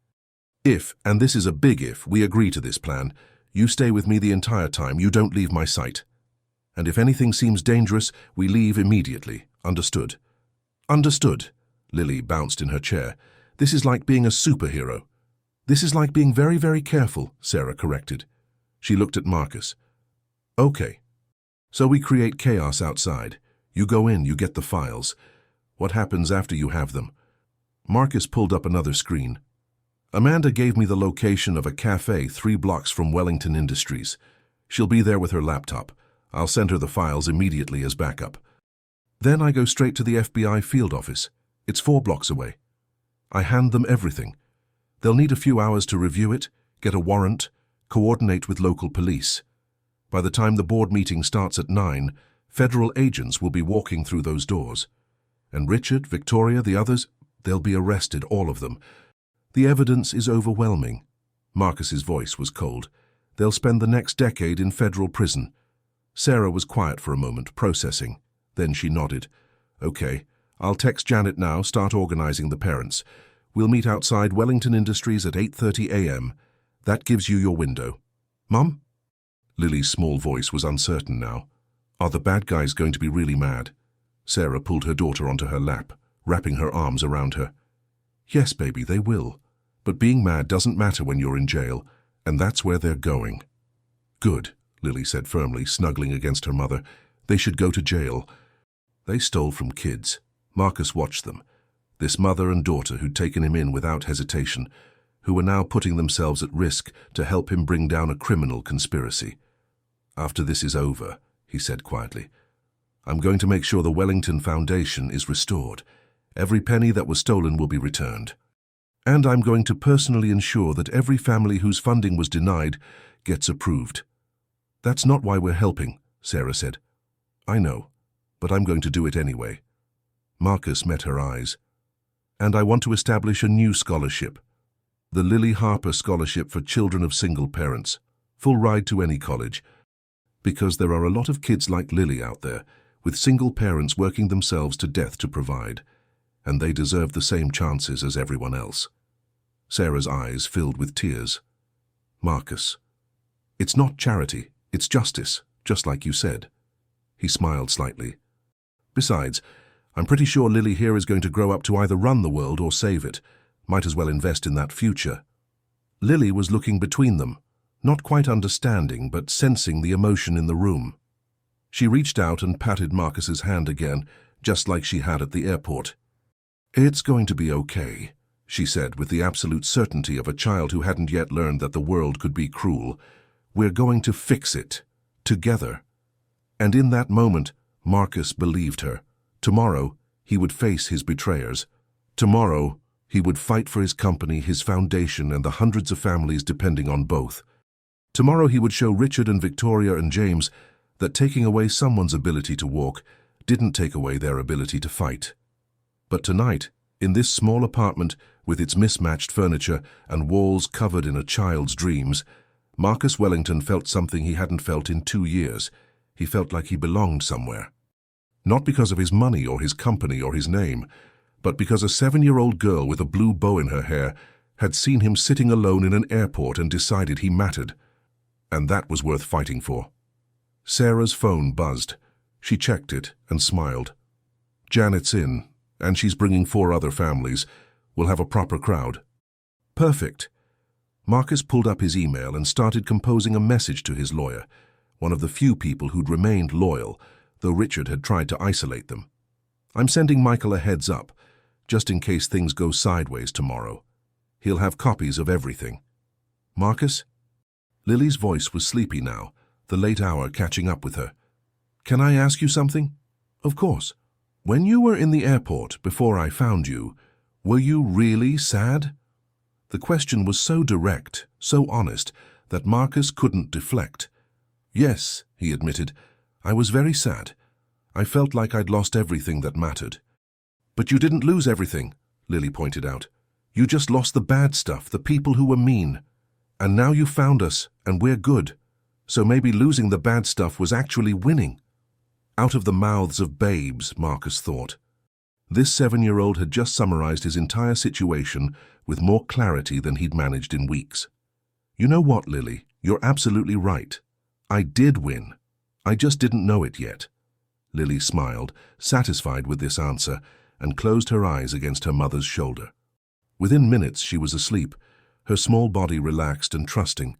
"If, and this is a big if, we agree to this plan, you stay with me the entire time, you don't leave my sight. And if anything seems dangerous, we leave immediately. Understood?" "Understood." Lily bounced in her chair. "This is like being a superhero." "This is like being very, very careful," Sarah corrected. She looked at Marcus. "Okay. So we create chaos outside. You go in, you get the files. What happens after you have them?" Marcus pulled up another screen. "Amanda gave me the location of a cafe 3 blocks from Wellington Industries. She'll be there with her laptop. I'll send her the files immediately as backup. Then I go straight to the FBI field office. It's 4 blocks away. I hand them everything. They'll need a few hours to review it, get a warrant, coordinate with local police. By the time the board meeting starts at 9, federal agents will be walking through those doors. And Richard, Victoria, the others, they'll be arrested, all of them. The evidence is overwhelming." Marcus's voice was cold. "They'll spend the next decade in federal prison." Sarah was quiet for a moment, processing. Then she nodded. "Okay, I'll text Janet now, start organizing the parents. We'll meet outside Wellington Industries at 8:30 a.m. That gives you your window. Mum?" Lily's small voice was uncertain now. "Are the bad guys going to be really mad?" Sarah pulled her daughter onto her lap, wrapping her arms around her. "Yes, baby, they will. But being mad doesn't matter when you're in jail, and that's where they're going." "Good," Lily said firmly, snuggling against her mother. "They should go to jail." They stole from kids. Marcus watched them. This mother and daughter who'd taken him in without hesitation, who were now putting themselves at risk to help him bring down a criminal conspiracy. "After this is over," he said quietly, "I'm going to make sure the Wellington Foundation is restored. Every penny that was stolen will be returned. And I'm going to personally ensure that every family whose funding was denied gets approved." "That's not why we're helping," Sarah said. "I know, but I'm going to do it anyway." Marcus met her eyes. "And I want to establish a new scholarship. The Lily Harper Scholarship for children of single parents. Full ride to any college. Because there are a lot of kids like Lily out there, with single parents working themselves to death to provide. And they deserve the same chances as everyone else." Sarah's eyes filled with tears. "Marcus, it's not charity, it's justice, just like you said." He smiled slightly. "Besides, I'm pretty sure Lily here is going to grow up to either run the world or save it. Might as well invest in that future." Lily was looking between them, not quite understanding but sensing the emotion in the room. She reached out and patted Marcus's hand again, just like she had at the airport. "It's going to be okay," she said with the absolute certainty of a child who hadn't yet learned that the world could be cruel. "We're going to fix it. Together." And in that moment, Marcus believed her. Tomorrow, he would face his betrayers. Tomorrow, he would fight for his company, his foundation, and the hundreds of families depending on both. Tomorrow he would show Richard and Victoria and James that taking away someone's ability to walk didn't take away their ability to fight. But tonight, in this small apartment with its mismatched furniture and walls covered in a child's dreams, Marcus Wellington felt something he hadn't felt in 2 years. He felt like he belonged somewhere. Not because of his money or his company or his name, but because a 7-year-old girl with a blue bow in her hair had seen him sitting alone in an airport and decided he mattered. And that was worth fighting for. Sarah's phone buzzed. She checked it and smiled. "Janet's in, and she's bringing 4 other families. We'll have a proper crowd." Perfect. Marcus pulled up his email and started composing a message to his lawyer, one of the few people who'd remained loyal, though Richard had tried to isolate them. "I'm sending Michael a heads up, just in case things go sideways tomorrow. He'll have copies of everything." "Marcus?" Lily's voice was sleepy now, the late hour catching up with her. "Can I ask you something?" "Of course." "When you were in the airport before I found you, were you really sad?" The question was so direct, so honest, that Marcus couldn't deflect. "Yes," he admitted, "I was very sad. I felt like I'd lost everything that mattered." "But you didn't lose everything," Lily pointed out. "You just lost the bad stuff, the people who were mean. And now you found us, and we're good. So maybe losing the bad stuff was actually winning." Out of the mouths of babes, Marcus thought. This 7-year-old had just summarized his entire situation with more clarity than he'd managed in weeks. "You know what, Lily? You're absolutely right. I did win. I just didn't know it yet." Lily smiled, satisfied with this answer, and closed her eyes against her mother's shoulder. Within minutes she was asleep, her small body relaxed and trusting.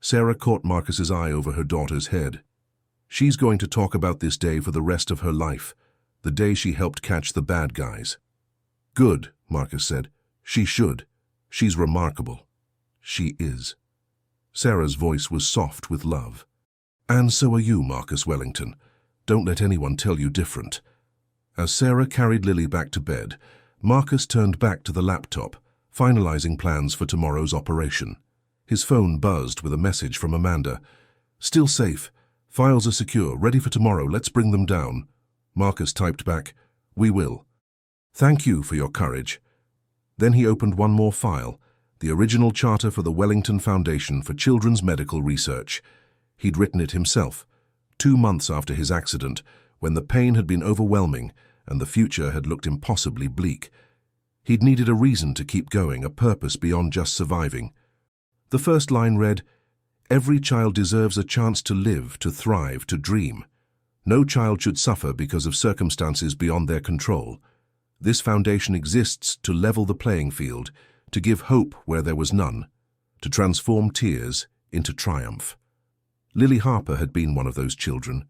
Sarah caught Marcus's eye over her daughter's head. "She's going to talk about this day for the rest of her life, the day she helped catch the bad guys." "Good," Marcus said. "She should. She's remarkable." "She is." Sarah's voice was soft with love. "And so are you, Marcus Wellington. Don't let anyone tell you different." As Sarah carried Lily back to bed, Marcus turned back to the laptop, finalizing plans for tomorrow's operation. His phone buzzed with a message from Amanda. "Still safe. Files are secure. Ready for tomorrow. Let's bring them down." Marcus typed back, "We will. Thank you for your courage." Then he opened one more file, the original charter for the Wellington Foundation for Children's Medical Research. He'd written it himself, 2 months after his accident, when the pain had been overwhelming and the future had looked impossibly bleak. He'd needed a reason to keep going, a purpose beyond just surviving. The first line read, "Every child deserves a chance to live, to thrive, to dream. No child should suffer because of circumstances beyond their control. This foundation exists to level the playing field, to give hope where there was none, to transform tears into triumph." Lily Harper had been one of those children.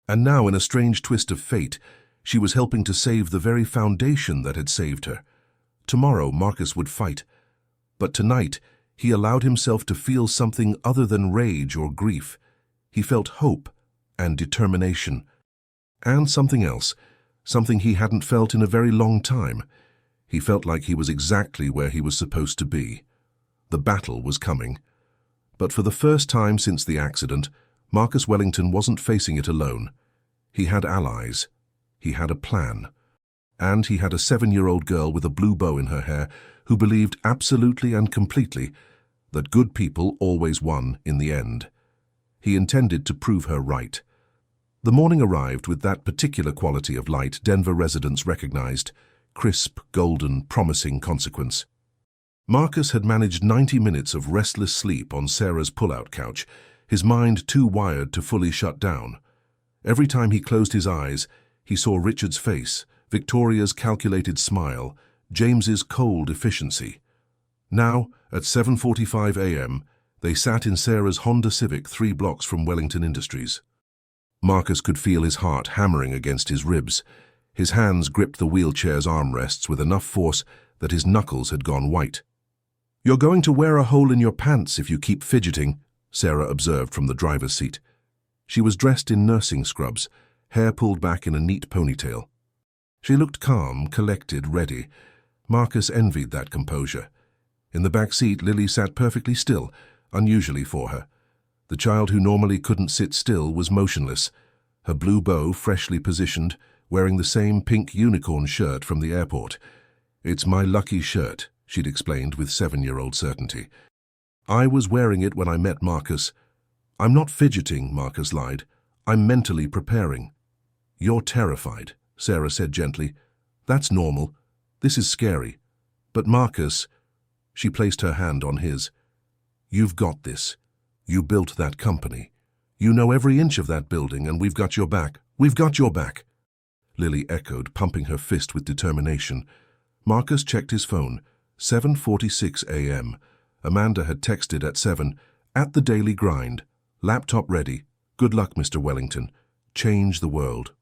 And now, in a strange twist of fate, she was helping to save the very foundation that had saved her. Tomorrow, Marcus would fight. But tonight, he allowed himself to feel something other than rage or grief. He felt hope and determination. And something else, something he hadn't felt in a very long time. He felt like he was exactly where he was supposed to be. The battle was coming. But for the first time since the accident, Marcus Wellington wasn't facing it alone. He had allies. He had a plan. And he had a 7-year-old girl with a blue bow in her hair who believed absolutely and completely that good people always won in the end. He intended to prove her right. The morning arrived with that particular quality of light Denver residents recognized, crisp, golden, promising consequence. Marcus had managed 90 minutes of restless sleep on Sarah's pull-out couch, his mind too wired to fully shut down. Every time he closed his eyes, he saw Richard's face, Victoria's calculated smile, James's cold efficiency. Now, at 7:45 a.m., they sat in Sarah's Honda Civic 3 blocks from Wellington Industries. Marcus could feel his heart hammering against his ribs. His hands gripped the wheelchair's armrests with enough force that his knuckles had gone white. "You're going to wear a hole in your pants if you keep fidgeting," Sarah observed from the driver's seat. She was dressed in nursing scrubs, hair pulled back in a neat ponytail. She looked calm, collected, ready. Marcus envied that composure. In the back seat, Lily sat perfectly still, unusually for her. The child who normally couldn't sit still was motionless, her blue bow freshly positioned, wearing the same pink unicorn shirt from the airport. "It's my lucky shirt," she'd explained with 7-year-old certainty. "I was wearing it when I met Marcus." "I'm not fidgeting," Marcus lied. "I'm mentally preparing." "You're terrified," Sarah said gently. "That's normal. This is scary. But Marcus," she placed her hand on his, "you've got this. You built that company. You know every inch of that building, and we've got your back. We've got your back." Lily echoed, pumping her fist with determination. Marcus checked his phone. 7:46 a.m. Amanda had texted at 7, "At the daily grind. Laptop ready. Good luck, Mr. Wellington. Change the world."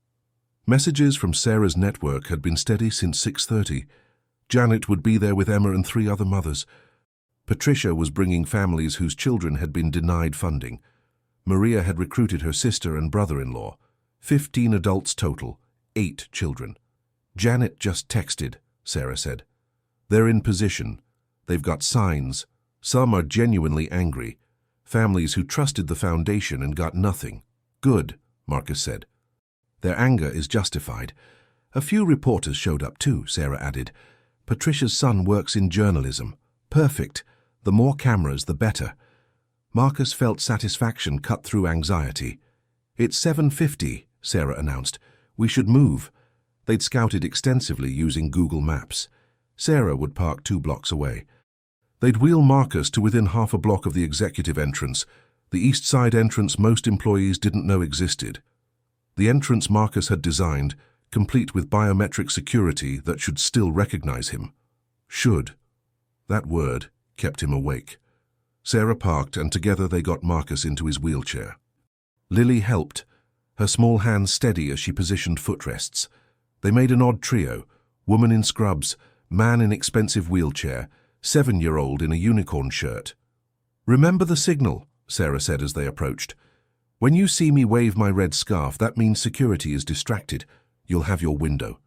Messages from Sarah's network had been steady since 6:30. Janet would be there with Emma and 3 other mothers. Patricia was bringing families whose children had been denied funding. Maria had recruited her sister and brother-in-law. 15 adults total, 8 children. "Janet just texted," Sarah said. "They're in position. They've got signs. Some are genuinely angry. Families who trusted the foundation and got nothing." "Good," Marcus said. "Their anger is justified. A few reporters showed up too," Sarah added. "Patricia's son works in journalism. Perfect. The more cameras, the better." Marcus felt satisfaction cut through anxiety. "It's 7:50, Sarah announced. "We should move." They'd scouted extensively using Google Maps. Sarah would park 2 blocks away. They'd wheel Marcus to within half a block of the executive entrance, the east side entrance most employees didn't know existed. The entrance Marcus had designed, complete with biometric security that should still recognize him. Should. That word kept him awake. Sarah parked, and together they got Marcus into his wheelchair. Lily helped, her small hands steady as she positioned footrests. They made an odd trio, woman in scrubs, man in expensive wheelchair, 7-year-old in a unicorn shirt. "Remember the signal," Sarah said as they approached. "When you see me wave my red scarf, that means security is distracted. You'll have your window."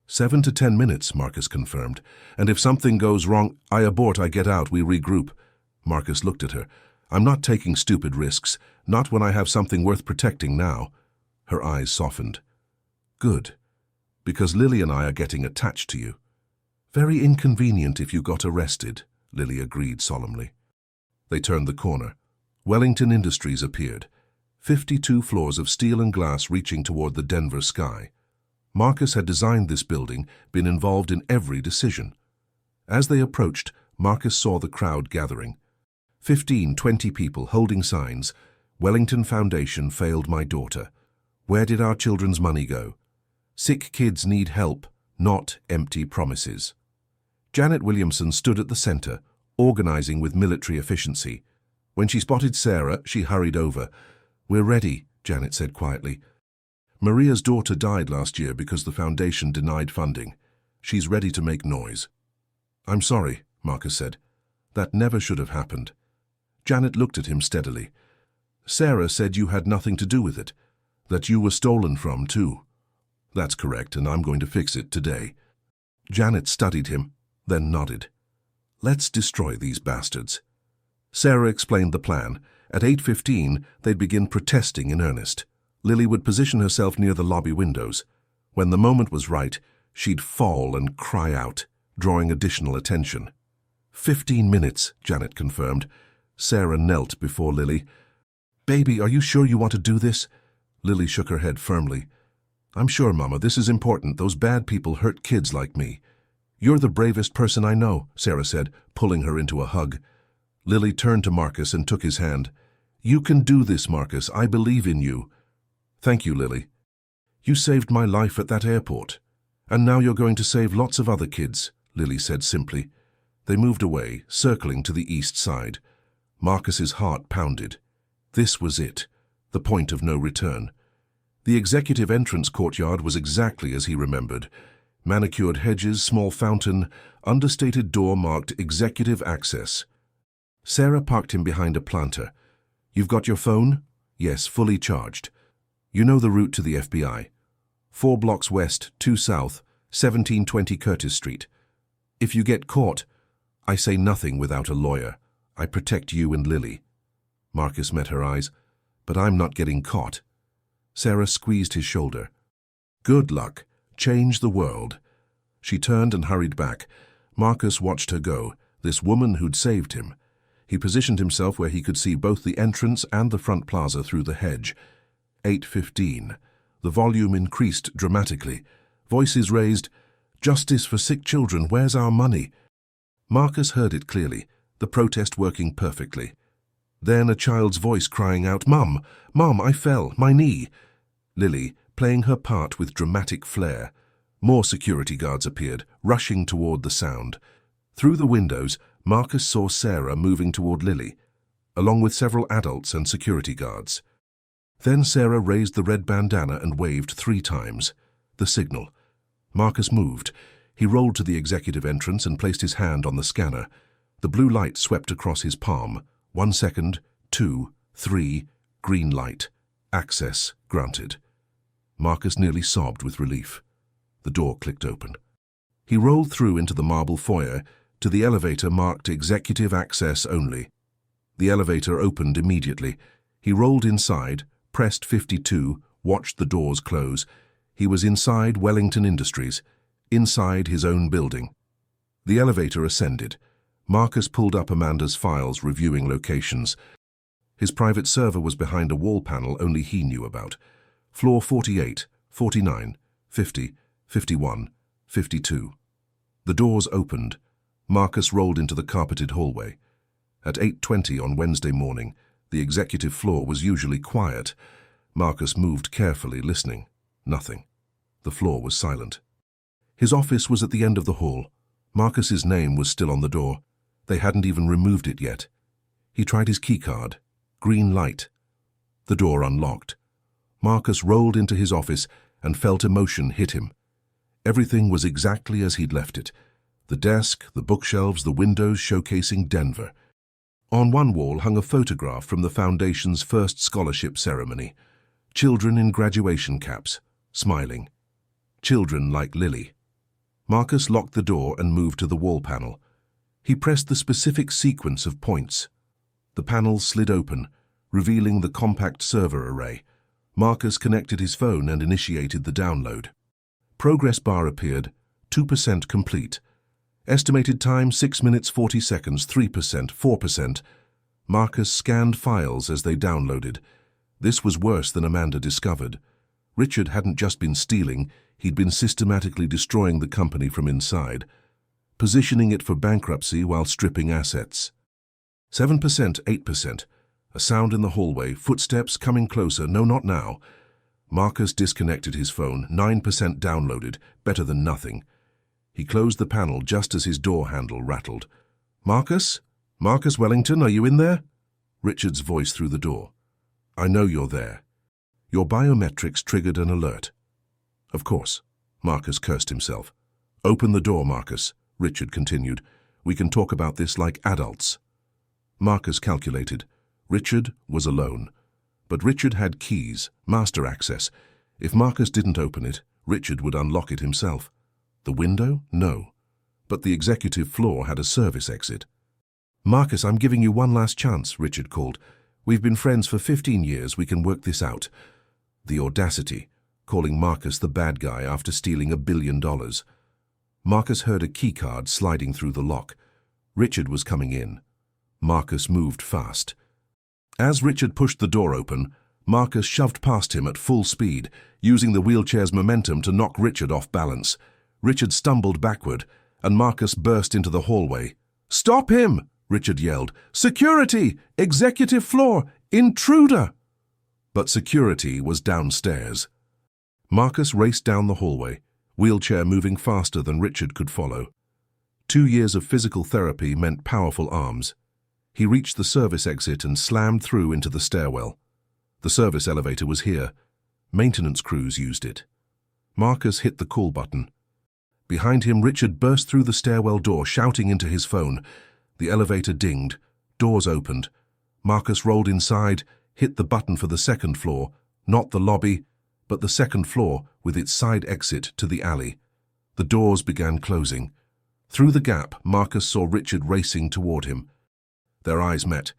7 to 10 minutes, Marcus confirmed. "And if something goes wrong, I abort, I get out, we regroup." Marcus looked at her. "I'm not taking stupid risks, not when I have something worth protecting now." Her eyes softened. "Good. Because Lily and I are getting attached to you." "Very inconvenient if you got arrested," Lily agreed solemnly. They turned the corner. Wellington Industries appeared. 52 floors of steel and glass reaching toward the Denver sky. Marcus had designed this building, been involved in every decision. As they approached, Marcus saw the crowd gathering. 15, 20 people holding signs. "Wellington Foundation failed my daughter. Where did our children's money go? Sick kids need help, not empty promises." Janet Williamson stood at the center, organizing with military efficiency. When she spotted Sarah, she hurried over. "We're ready," Janet said quietly. "Maria's daughter died last year because the foundation denied funding. She's ready to make noise." "I'm sorry," Marcus said. "That never should have happened." Janet looked at him steadily. "Sarah said you had nothing to do with it, that you were stolen from, too." "That's correct, and I'm going to fix it today." Janet studied him, then nodded. "Let's destroy these bastards." Sarah explained the plan. At 8:15, they'd begin protesting in earnest. Lily would position herself near the lobby windows. When the moment was right, she'd fall and cry out, drawing additional attention. 15 minutes, Janet confirmed. Sarah knelt before Lily. "Baby, are you sure you want to do this?" Lily shook her head firmly. "I'm sure, Mama, this is important. Those bad people hurt kids like me." "You're the bravest person I know," Sarah said, pulling her into a hug. Lily turned to Marcus and took his hand. "You can do this, Marcus. I believe in you." "Thank you, Lily. You saved my life at that airport. And now you're going to save lots of other kids," Lily said simply. They moved away, circling to the east side. Marcus's heart pounded. This was it, the point of no return. The executive entrance courtyard was exactly as he remembered. Manicured hedges, small fountain, understated door marked executive access. Sarah parked him behind a planter. "You've got your phone?" "Yes, fully charged." "You know the route to the FBI. 4 blocks west, 2 south, 1720 Curtis Street. If you get caught, I say nothing without a lawyer. I protect you and Lily." Marcus met her eyes. "But I'm not getting caught." Sarah squeezed his shoulder. "Good luck. Change the world." She turned and hurried back. Marcus watched her go, this woman who'd saved him. He positioned himself where he could see both the entrance and the front plaza through the hedge. 8:15. The volume increased dramatically. Voices raised, "Justice for sick children, where's our money?" Marcus heard it clearly, the protest working perfectly. Then a child's voice crying out, "Mum! Mum, I fell, my knee!" Lily, playing her part with dramatic flair. More security guards appeared, rushing toward the sound. Through the windows, Marcus saw Sarah moving toward Lily, along with several adults and security guards. Then Sarah raised the red bandana and waved 3 times. The signal. Marcus moved. He rolled to the executive entrance and placed his hand on the scanner. The blue light swept across his palm. 1 second, 2, 3, green light. Access granted. Marcus nearly sobbed with relief. The door clicked open. He rolled through into the marble foyer to the elevator marked Executive Access Only. The elevator opened immediately. He rolled inside, pressed 52, watched the doors close. He was inside Wellington Industries, inside his own building. The elevator ascended. Marcus pulled up Amanda's files, reviewing locations. His private server was behind a wall panel only he knew about. Floor 48, 49, 50, 51, 52. The doors opened. Marcus rolled into the carpeted hallway. At 8:20 on Wednesday morning, the executive floor was usually quiet. Marcus moved carefully, listening. Nothing. The floor was silent. His office was at the end of the hall. Marcus's name was still on the door. They hadn't even removed it yet. He tried his keycard. Green light. The door unlocked. Marcus rolled into his office and felt emotion hit him. Everything was exactly as he'd left it. The desk, the bookshelves, the windows showcasing Denver. On one wall hung a photograph from the Foundation's first scholarship ceremony. Children in graduation caps, smiling. Children like Lily. Marcus locked the door and moved to the wall panel. He pressed the specific sequence of points. The panel slid open, revealing the compact server array. Marcus connected his phone and initiated the download. Progress bar appeared, 2% complete. Estimated time 6 minutes 40 seconds, 3%, 4%. Marcus scanned files as they downloaded. This was worse than Amanda discovered. Richard hadn't just been stealing, he'd been systematically destroying the company from inside, positioning it for bankruptcy while stripping assets. 7%, 8%. A sound in the hallway, footsteps coming closer. No, not now. Marcus disconnected his phone. 9% downloaded, better than nothing. He closed the panel just as his door handle rattled. "Marcus? Marcus Wellington, are you in there?" Richard's voice through the door. "I know you're there. Your biometrics triggered an alert." "Of course." Marcus cursed himself. "Open the door, Marcus," Richard continued. "We can talk about this like adults." Marcus calculated. Richard was alone. But Richard had keys, master access. If Marcus didn't open it, Richard would unlock it himself. The window? No. But the executive floor had a service exit. "Marcus, I'm giving you one last chance," Richard called. "We've been friends for 15 years. We can work this out." The audacity, calling Marcus the bad guy after stealing $1 billion. Marcus heard a keycard sliding through the lock. Richard was coming in. Marcus moved fast. As Richard pushed the door open, Marcus shoved past him at full speed, using the wheelchair's momentum to knock Richard off balance. Richard stumbled backward, and Marcus burst into the hallway. "Stop him!" Richard yelled. "Security! Executive floor! Intruder!" But security was downstairs. Marcus raced down the hallway, wheelchair moving faster than Richard could follow. 2 years of physical therapy meant powerful arms. He reached the service exit and slammed through into the stairwell. The service elevator was here. Maintenance crews used it. Marcus hit the call button. Behind him, Richard burst through the stairwell door, shouting into his phone. The elevator dinged. Doors opened. Marcus rolled inside, hit the button for the second floor, not the lobby, but the second floor with its side exit to the alley. The doors began closing. Through the gap, Marcus saw Richard racing toward him. Their eyes met.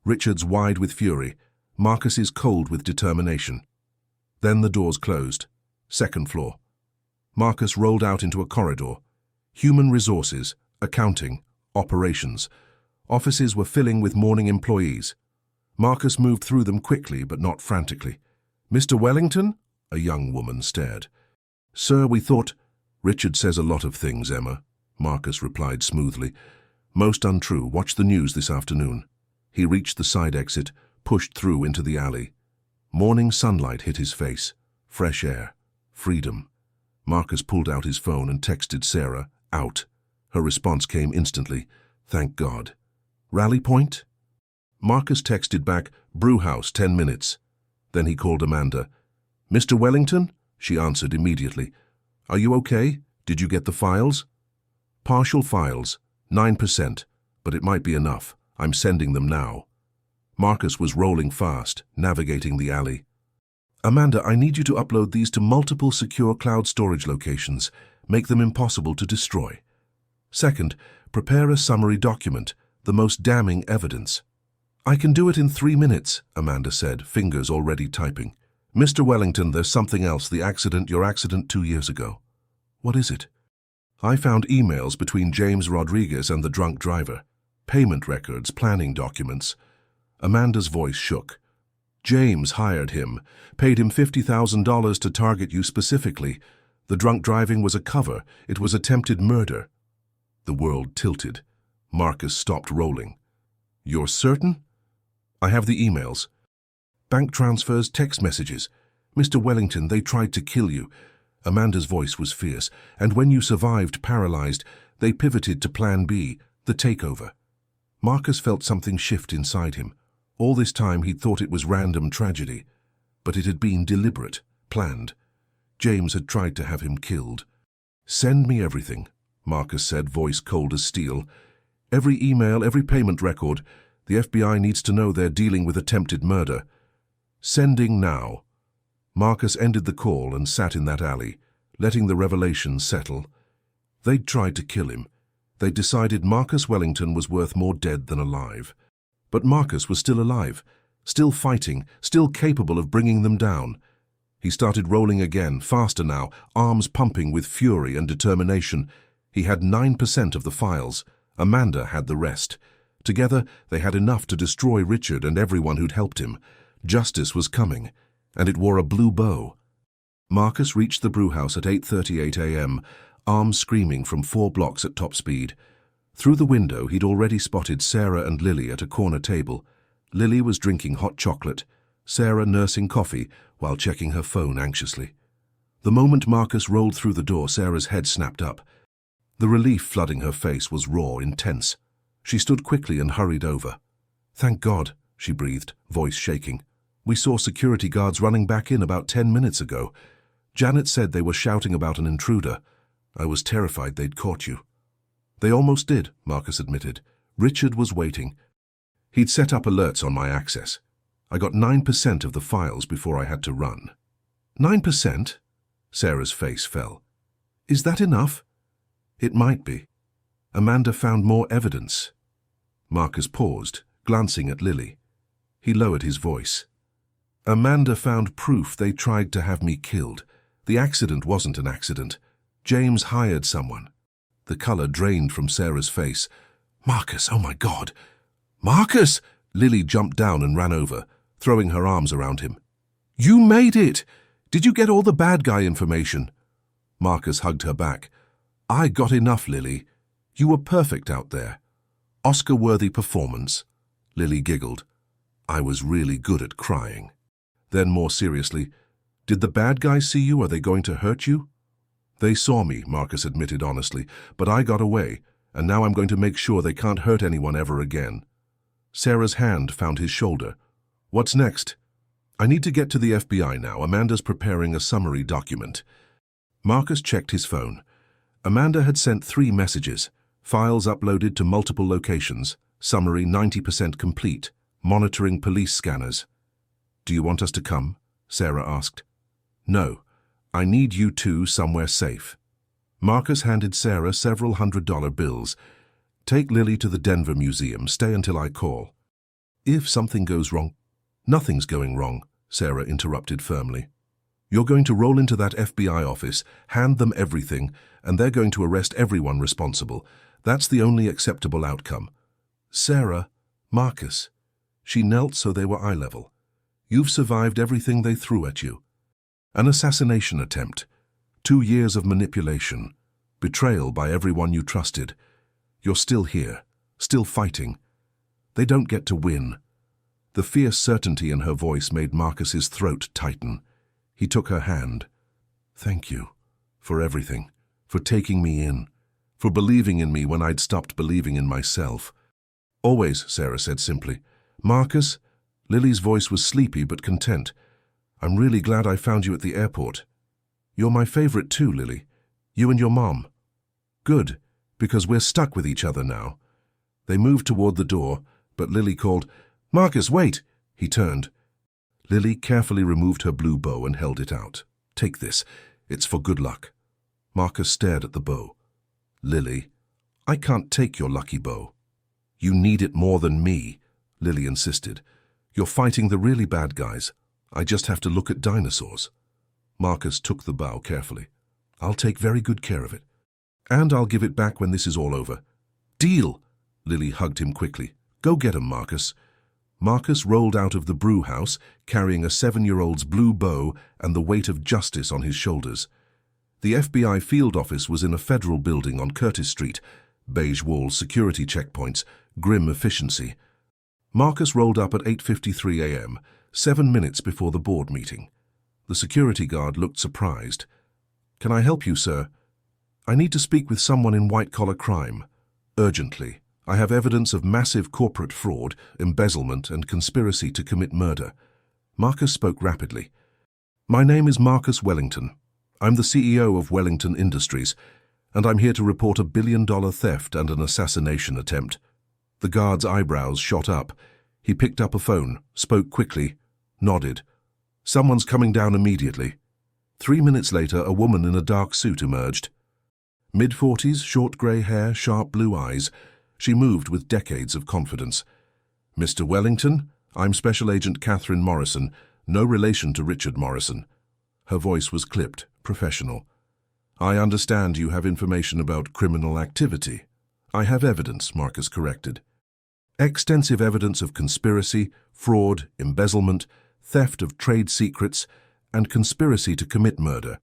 Richard's wide with fury, Marcus's cold with determination. Then the doors closed. Second floor. Marcus rolled out into a corridor. Human resources, accounting, operations. Offices were filling with morning employees. Marcus moved through them quickly, but not frantically. "Mr. Wellington?" A young woman stared. "Sir, we thought—" "Richard says a lot of things, Emma," Marcus replied smoothly. "Most untrue. Watch the news this afternoon." He reached the side exit, pushed through into the alley. Morning sunlight hit his face. Fresh air. Freedom. Marcus pulled out his phone and texted Sarah, "Out." Her response came instantly. "Thank God." "Rally point?" Marcus texted back, "Brewhouse, 10 minutes." Then he called Amanda. "Mr. Wellington?" She answered immediately. "Are you okay? Did you get the files?" "Partial files, 9%, but it might be enough. I'm sending them now." Marcus was rolling fast, navigating the alley. "Amanda, I need you to upload these to multiple secure cloud storage locations. Make them impossible to destroy. Second, prepare a summary document, the most damning evidence." "I can do it in 3 minutes," Amanda said, fingers already typing. "Mr. Wellington, there's something else, your accident 2 years ago." "What is it?" "I found emails between James Rodriguez and the drunk driver. Payment records, planning documents." Amanda's voice shook. "James hired him, paid him $50,000 to target you specifically. The drunk driving was a cover. It was attempted murder." The world tilted. Marcus stopped rolling. "You're certain?" "I have the emails. Bank transfers, text messages. Mr. Wellington, they tried to kill you." Amanda's voice was fierce. "And when you survived, paralyzed, they pivoted to Plan B, the takeover." Marcus felt something shift inside him. All this time he'd thought it was random tragedy, but it had been deliberate, planned. James had tried to have him killed. "Send me everything," Marcus said, voice cold as steel. "Every email, every payment record. The FBI needs to know they're dealing with attempted murder." "Sending now." Marcus ended the call and sat in that alley, letting the revelation settle. They'd tried to kill him. They'd decided Marcus Wellington was worth more dead than alive. But Marcus was still alive, still fighting, still capable of bringing them down. He started rolling again, faster now, arms pumping with fury and determination. He had 9% of the files. Amanda had the rest. Together, they had enough to destroy Richard and everyone who'd helped him. Justice was coming, and it wore a blue bow. Marcus reached the brewhouse at 8:38 a.m., arms screaming from 4 blocks at top speed. Through the window, he'd already spotted Sarah and Lily at a corner table. Lily was drinking hot chocolate, Sarah nursing coffee while checking her phone anxiously. The moment Marcus rolled through the door, Sarah's head snapped up. The relief flooding her face was raw, intense. She stood quickly and hurried over. "Thank God," she breathed, voice shaking. "We saw security guards running back in about 10 minutes ago. Janet said they were shouting about an intruder. I was terrified they'd caught you." "They almost did," Marcus admitted. "Richard was waiting. He'd set up alerts on my access. I got 9% of the files before I had to run." 9%? Sarah's face fell. "Is that enough?" "It might be. Amanda found more evidence." Marcus paused, glancing at Lily. He lowered his voice. "Amanda found proof they tried to have me killed. The accident wasn't an accident. James hired someone." The color drained from Sarah's face. "Marcus, oh my God!" "Marcus!" Lily jumped down and ran over, throwing her arms around him. "You made it! Did you get all the bad guy information?" Marcus hugged her back. "I got enough, Lily. You were perfect out there. Oscar-worthy performance." Lily giggled. "I was really good at crying." Then more seriously, "Did the bad guys see you? Are they going to hurt you?" "They saw me," Marcus admitted honestly, "but I got away, and now I'm going to make sure they can't hurt anyone ever again." Sarah's hand found his shoulder. "What's next?" I need to get to the FBI now. Amanda's preparing a summary document. Marcus checked his phone. Amanda had sent 3 messages. Files uploaded to multiple locations. Summary 90% complete. Monitoring police scanners. Do you want us to come? Sarah asked. No. I need you two somewhere safe. Marcus handed Sarah several $100 bills. Take Lily to the Denver Museum. Stay until I call. If something goes wrong. Nothing's going wrong, Sarah interrupted firmly. You're going to roll into that FBI office, hand them everything, and they're going to arrest everyone responsible. That's the only acceptable outcome. Sarah, Marcus. She knelt so they were eye level. You've survived everything they threw at you. An assassination attempt. 2 years of manipulation. Betrayal by everyone you trusted. You're still here, still fighting. They don't get to win. The fierce certainty in her voice made Marcus's throat tighten. He took her hand. Thank you. For everything. For taking me in. For believing in me when I'd stopped believing in myself. Always, Sarah said simply. Marcus? Lily's voice was sleepy but content. I'm really glad I found you at the airport. You're my favorite too, Lily. You and your mom. Good, because we're stuck with each other now. They moved toward the door, but Lily called, Marcus, wait! He turned. Lily carefully removed her blue bow and held it out. Take this. It's for good luck. Marcus stared at the bow. Lily, I can't take your lucky bow. You need it more than me, Lily insisted. You're fighting the really bad guys. I just have to look at dinosaurs. Marcus took the bow carefully. I'll take very good care of it. And I'll give it back when this is all over. Deal! Lily hugged him quickly. Go get him, Marcus. Marcus rolled out of the brew house, carrying a 7-year-old's blue bow and the weight of justice on his shoulders. The FBI field office was in a federal building on Curtis Street. Beige walls, security checkpoints, grim efficiency. Marcus rolled up at 8:53 a.m., 7 minutes before the board meeting. The security guard looked surprised. Can I help you, sir? I need to speak with someone in white-collar crime. Urgently. I have evidence of massive corporate fraud, embezzlement, and conspiracy to commit murder. Marcus spoke rapidly. My name is Marcus Wellington. I'm the CEO of Wellington Industries, and I'm here to report a billion-dollar theft and an assassination attempt. The guard's eyebrows shot up. He picked up a phone, spoke quickly, nodded. Someone's coming down immediately. 3 minutes later, a woman in a dark suit emerged. Mid-40s, short grey hair, sharp blue eyes. She moved with decades of confidence. Mr. Wellington, I'm Special Agent Catherine Morrison, no relation to Richard Morrison. Her voice was clipped, professional. I understand you have information about criminal activity. I have evidence, Marcus corrected. Extensive evidence of conspiracy, fraud, embezzlement, theft of trade secrets, and conspiracy to commit murder.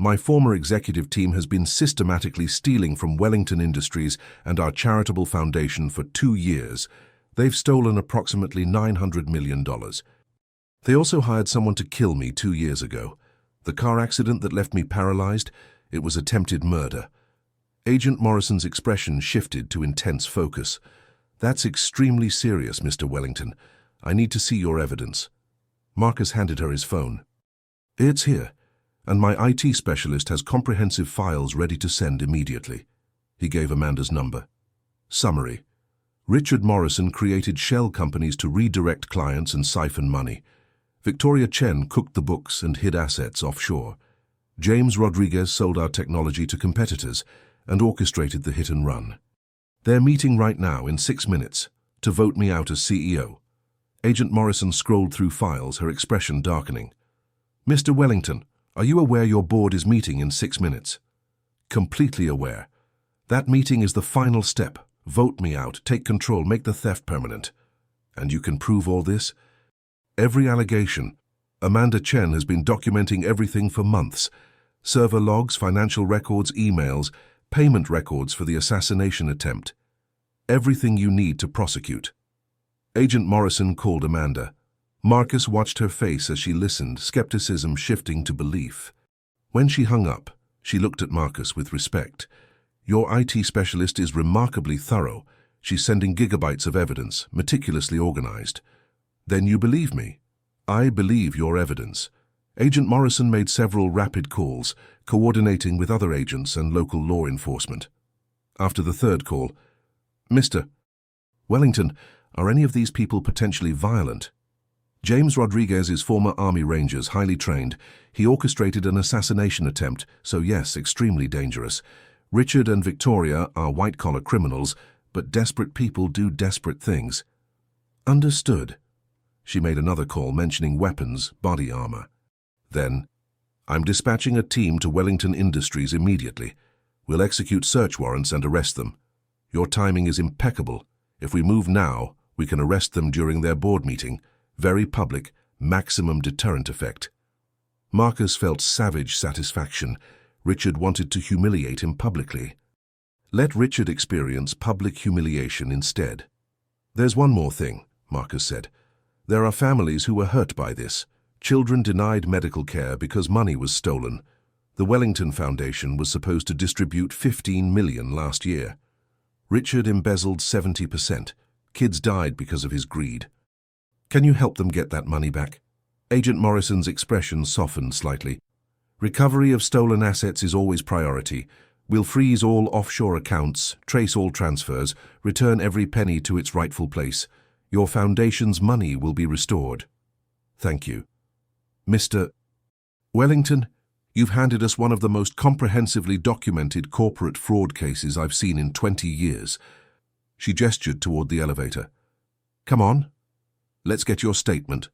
My former executive team has been systematically stealing from Wellington Industries and our charitable foundation for 2 years. They've stolen approximately $900 million. They also hired someone to kill me 2 years ago. The car accident that left me paralyzed, it was attempted murder. Agent Morrison's expression shifted to intense focus. That's extremely serious, Mr. Wellington. I need to see your evidence. Marcus handed her his phone. It's here, and my IT specialist has comprehensive files ready to send immediately. He gave Amanda's number. Summary. Richard Morrison created shell companies to redirect clients and siphon money. Victoria Chen cooked the books and hid assets offshore. James Rodriguez sold our technology to competitors and orchestrated the hit and run. They're meeting right now in 6 minutes to vote me out as CEO. Agent Morrison scrolled through files, her expression darkening. Mr. Wellington, are you aware your board is meeting in 6 minutes? Completely aware. That meeting is the final step. Vote me out, take control, make the theft permanent. And you can prove all this? Every allegation. Amanda Chen has been documenting everything for months. Server logs, financial records, emails, payment records for the assassination attempt. Everything you need to prosecute. Agent Morrison called Amanda. Marcus watched her face as she listened, skepticism shifting to belief. When she hung up, she looked at Marcus with respect. Your IT specialist is remarkably thorough. She's sending gigabytes of evidence, meticulously organized. Then you believe me? I believe your evidence. Agent Morrison made several rapid calls, coordinating with other agents and local law enforcement. After the third call, Mr. Wellington, are any of these people potentially violent? James Rodriguez is former Army Rangers, highly trained. He orchestrated an assassination attempt, so yes, extremely dangerous. Richard and Victoria are white-collar criminals, but desperate people do desperate things. Understood. She made another call mentioning weapons, body armor. Then, I'm dispatching a team to Wellington Industries immediately. We'll execute search warrants and arrest them. Your timing is impeccable. If we move now, we can arrest them during their board meeting. Very public, maximum deterrent effect. Marcus felt savage satisfaction. Richard wanted to humiliate him publicly. Let Richard experience public humiliation instead. There's one more thing, Marcus said. There are families who were hurt by this. Children denied medical care because money was stolen. The Wellington Foundation was supposed to distribute $15 million last year. Richard embezzled 70%. Kids died because of his greed. Can you help them get that money back? Agent Morrison's expression softened slightly. Recovery of stolen assets is always priority. We'll freeze all offshore accounts, trace all transfers, return every penny to its rightful place. Your foundation's money will be restored. Thank you. Mr. Wellington, you've handed us one of the most comprehensively documented corporate fraud cases I've seen in 20 years. She gestured toward the elevator. Come on. Let's get your statement.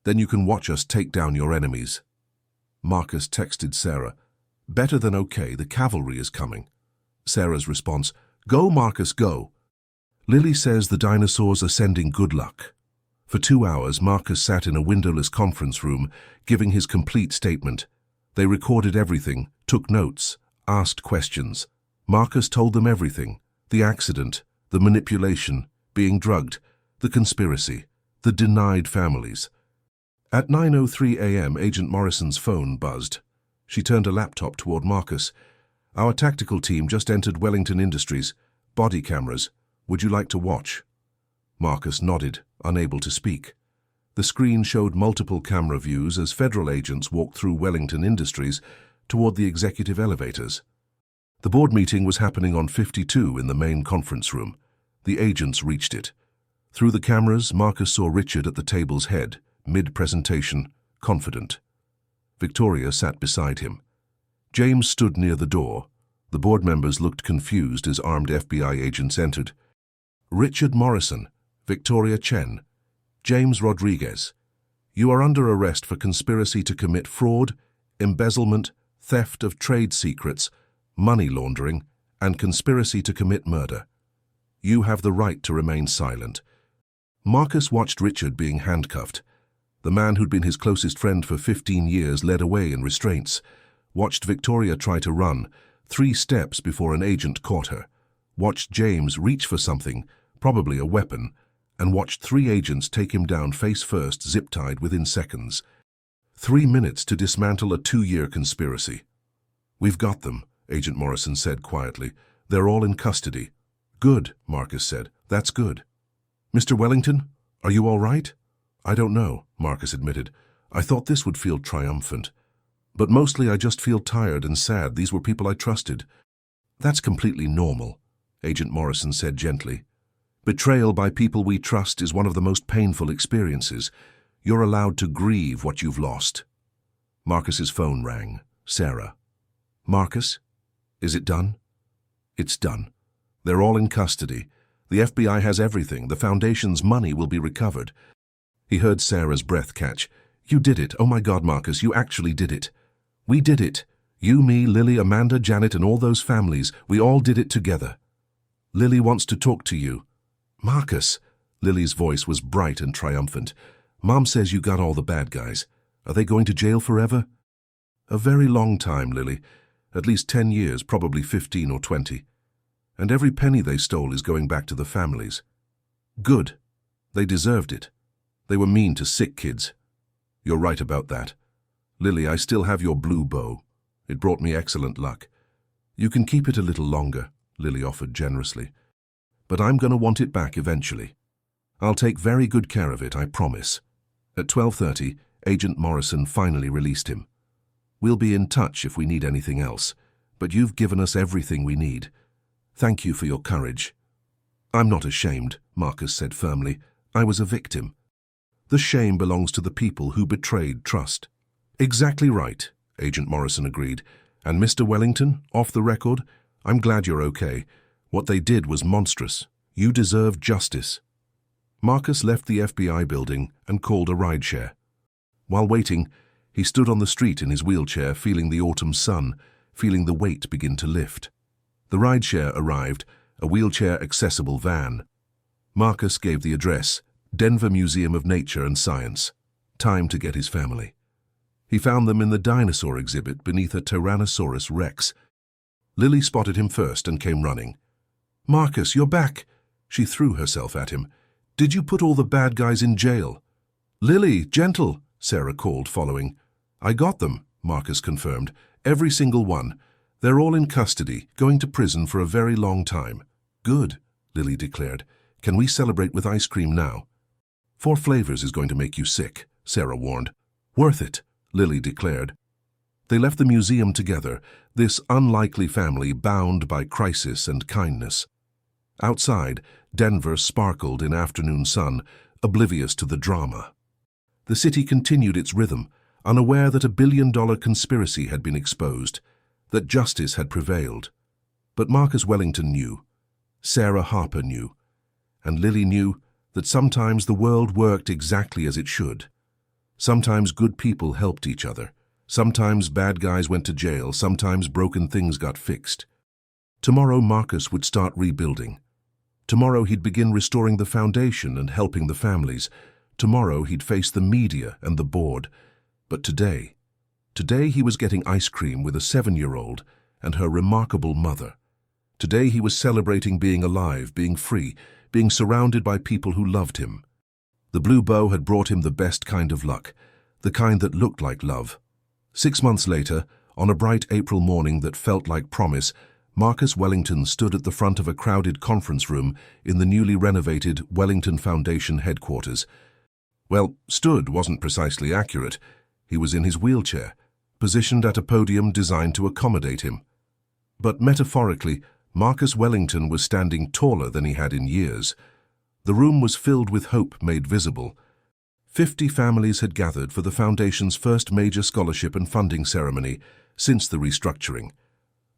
Then you can watch us take down your enemies. Marcus texted Sarah. Better than okay, the cavalry is coming. Sarah's response, Go, Marcus, go. Lily says the dinosaurs are sending good luck. For 2 hours, Marcus sat in a windowless conference room, giving his complete statement. They recorded everything, took notes, asked questions. Marcus told them everything. The accident, the manipulation, being drugged, the conspiracy, the denied families. At 9:03 a.m., Agent Morrison's phone buzzed. She turned a laptop toward Marcus. Our tactical team just entered Wellington Industries. Body cameras. Would you like to watch? Marcus nodded, unable to speak. The screen showed multiple camera views as federal agents walked through Wellington Industries toward the executive elevators. The board meeting was happening on 52 in the main conference room. The agents reached it. Through the cameras, Marcus saw Richard at the table's head, mid-presentation, confident. Victoria sat beside him. James stood near the door. The board members looked confused as armed FBI agents entered. Richard Morrison, Victoria Chen, James Rodriguez. You are under arrest for conspiracy to commit fraud, embezzlement, theft of trade secrets, money laundering, and conspiracy to commit murder. You have the right to remain silent. Marcus watched Richard being handcuffed. The man who'd been his closest friend for 15 years led away in restraints, watched Victoria try to run, 3 steps before an agent caught her, watched James reach for something, probably a weapon, and watched 3 agents take him down face first, zip-tied within seconds. 3 minutes to dismantle a 2-year conspiracy. We've got them, Agent Morrison said quietly. They're all in custody. Good, Marcus said. That's good. Mr. Wellington, are you all right? I don't know, Marcus admitted. I thought this would feel triumphant. But mostly I just feel tired and sad. These were people I trusted. That's completely normal, Agent Morrison said gently. Betrayal by people we trust is one of the most painful experiences. You're allowed to grieve what you've lost. Marcus's phone rang. Sarah. Marcus? Is it done? It's done. They're all in custody. The FBI has everything. The Foundation's money will be recovered. He heard Sarah's breath catch. You did it. Oh my God, Marcus, you actually did it. We did it. You, me, Lily, Amanda, Janet, and all those families. We all did it together. Lily wants to talk to you. Marcus. Lily's voice was bright and triumphant. Mom says you got all the bad guys. Are they going to jail forever? A very long time, Lily. At least 10 years, probably 15 or 20. And every penny they stole is going back to the families. Good. They deserved it. They were mean to sick kids. You're right about that. Lily, I still have your blue bow. It brought me excellent luck. You can keep it a little longer, Lily offered generously. But I'm going to want it back eventually. I'll take very good care of it, I promise. At 12:30, Agent Morrison finally released him. "We'll be in touch if we need anything else, but you've given us everything we need. Thank you for your courage." "I'm not ashamed," Marcus said firmly. "I was a victim. The shame belongs to the people who betrayed trust." "Exactly right," Agent Morrison agreed. "And Mr. Wellington, off the record, I'm glad you're okay. What they did was monstrous. You deserve justice." Marcus left the FBI building and called a rideshare. While waiting, he stood on the street in his wheelchair, feeling the autumn sun, feeling the weight begin to lift. The rideshare arrived, a wheelchair-accessible van. Marcus gave the address, Denver Museum of Nature and Science. Time to get his family. He found them in the dinosaur exhibit beneath a Tyrannosaurus Rex. Lily spotted him first and came running. "Marcus, you're back!" She threw herself at him. "Did you put all the bad guys in jail?" "Lily, gentle," Sarah called, following. "I got them," Marcus confirmed. "Every single one. They're all in custody, going to prison for a very long time." "Good," Lily declared. "Can we celebrate with ice cream now?" "4 flavors is going to make you sick," Sarah warned. "Worth it," Lily declared. They left the museum together, this unlikely family bound by crisis and kindness. Outside, Denver sparkled in afternoon sun, oblivious to the drama. The city continued its rhythm, unaware that a billion-dollar conspiracy had been exposed, that justice had prevailed. But Marcus Wellington knew, Sarah Harper knew, and Lily knew that sometimes the world worked exactly as it should. Sometimes good people helped each other. Sometimes bad guys went to jail. Sometimes broken things got fixed. Tomorrow Marcus would start rebuilding. Tomorrow he'd begin restoring the foundation and helping the families. Tomorrow he'd face the media and the board. But today he was getting ice cream with a 7-year-old and her remarkable mother. Today he was celebrating being alive, being free, being surrounded by people who loved him. The blue bow had brought him the best kind of luck, the kind that looked like love. 6 months later, on a bright April morning that felt like promise, Marcus Wellington stood at the front of a crowded conference room in the newly renovated Wellington Foundation headquarters. Well, stood wasn't precisely accurate. He was in his wheelchair, positioned at a podium designed to accommodate him. But metaphorically, Marcus Wellington was standing taller than he had in years. The room was filled with hope made visible. 50 families had gathered for the Foundation's first major scholarship and funding ceremony since the restructuring.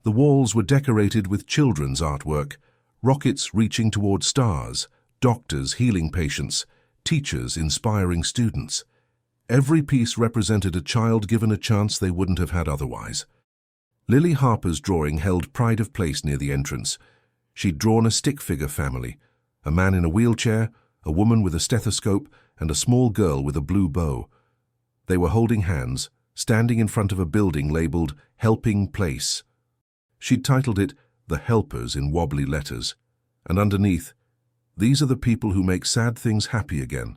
The walls were decorated with children's artwork, rockets reaching toward stars, doctors healing patients, teachers inspiring students. Every piece represented a child given a chance they wouldn't have had otherwise. Lily Harper's drawing held pride of place near the entrance. She'd drawn a stick figure family, a man in a wheelchair, a woman with a stethoscope, and a small girl with a blue bow. They were holding hands, standing in front of a building labeled Helping Place. She'd titled it The Helpers in wobbly letters, and underneath, "These are the people who make sad things happy again."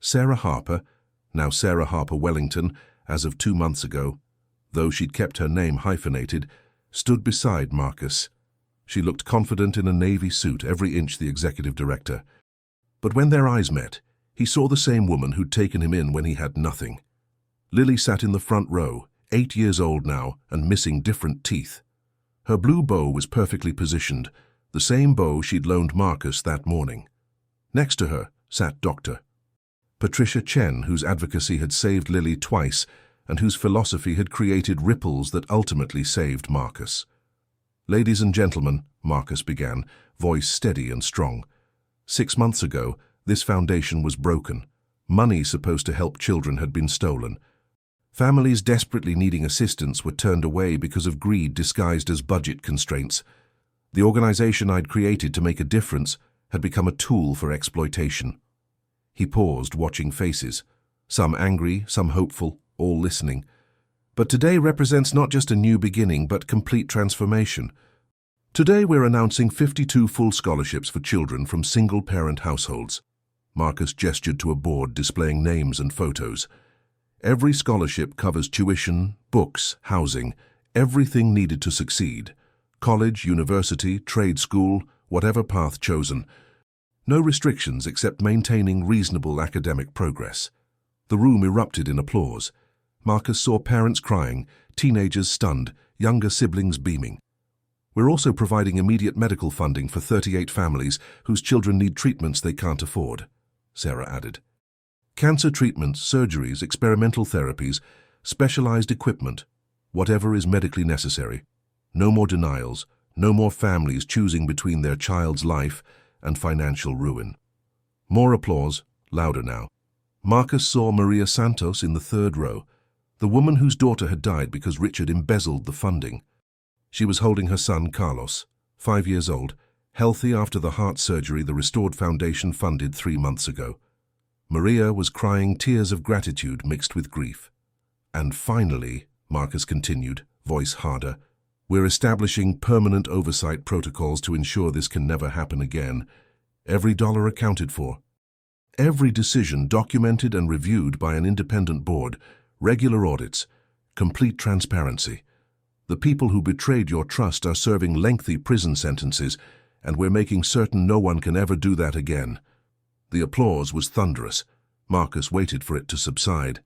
Sarah Harper, now Sarah Harper Wellington, as of 2 months ago, though she'd kept her name hyphenated, stood beside Marcus. She looked confident in a navy suit, every inch the executive director. But when their eyes met, he saw the same woman who'd taken him in when he had nothing. Lily sat in the front row, 8 years old now and missing different teeth. Her blue bow was perfectly positioned, the same bow she'd loaned Marcus that morning. Next to her sat Dr. Patricia Chen, whose advocacy had saved Lily twice and whose philosophy had created ripples that ultimately saved Marcus. "Ladies and gentlemen," Marcus began, voice steady and strong. 6 months ago, this foundation was broken. Money supposed to help children had been stolen. Families desperately needing assistance were turned away because of greed disguised as budget constraints. The organization I'd created to make a difference had become a tool for exploitation. He paused, watching faces, some angry, some hopeful, all listening. But today represents not just a new beginning, but complete transformation. Today we're announcing 52 full scholarships for children from single-parent households. Marcus gestured to a board displaying names and photos. Every scholarship covers tuition, books, housing, everything needed to succeed. College, university, trade school, whatever path chosen. No restrictions except maintaining reasonable academic progress. The room erupted in applause. Marcus saw parents crying, teenagers stunned, younger siblings beaming. We're also providing immediate medical funding for 38 families whose children need treatments they can't afford, Sarah added. Cancer treatments, surgeries, experimental therapies, specialized equipment, whatever is medically necessary. No more denials, no more families choosing between their child's life and financial ruin. More applause, louder now. Marcus saw Maria Santos in the third row, the woman whose daughter had died because Richard embezzled the funding. She was holding her son, Carlos, 5 years old, healthy after the heart surgery the Restored Foundation funded 3 months ago. Maria was crying tears of gratitude mixed with grief. And finally, Marcus continued, voice harder, we're establishing permanent oversight protocols to ensure this can never happen again. Every dollar accounted for. Every decision documented and reviewed by an independent board, regular audits, complete transparency. The people who betrayed your trust are serving lengthy prison sentences, and we're making certain no one can ever do that again. The applause was thunderous. Marcus waited for it to subside.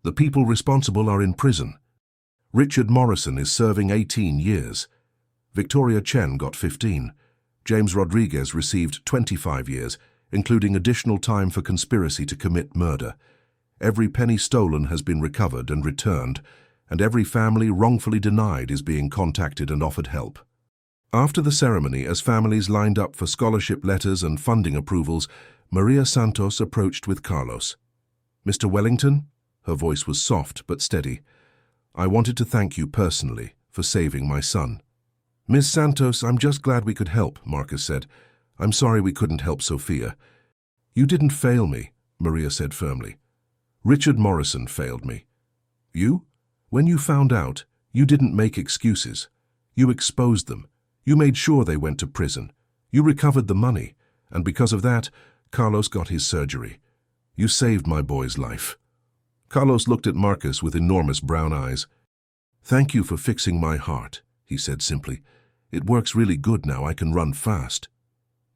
The people responsible are in prison. Richard Morrison is serving 18 years. Victoria Chen got 15. James Rodriguez received 25 years, including additional time for conspiracy to commit murder. Every penny stolen has been recovered and returned, and every family wrongfully denied is being contacted and offered help. After the ceremony, as families lined up for scholarship letters and funding approvals, Maria Santos approached with Carlos. Mr. Wellington? Her voice was soft but steady. I wanted to thank you personally for saving my son. Miss Santos, I'm just glad we could help, Marcus said. I'm sorry we couldn't help Sophia. You didn't fail me, Maria said firmly. Richard Morrison failed me. You? When you found out, you didn't make excuses. You exposed them. You made sure they went to prison. You recovered the money, and because of that, Carlos got his surgery. You saved my boy's life. Carlos looked at Marcus with enormous brown eyes. Thank you for fixing my heart, he said simply. It works really good now. I can run fast.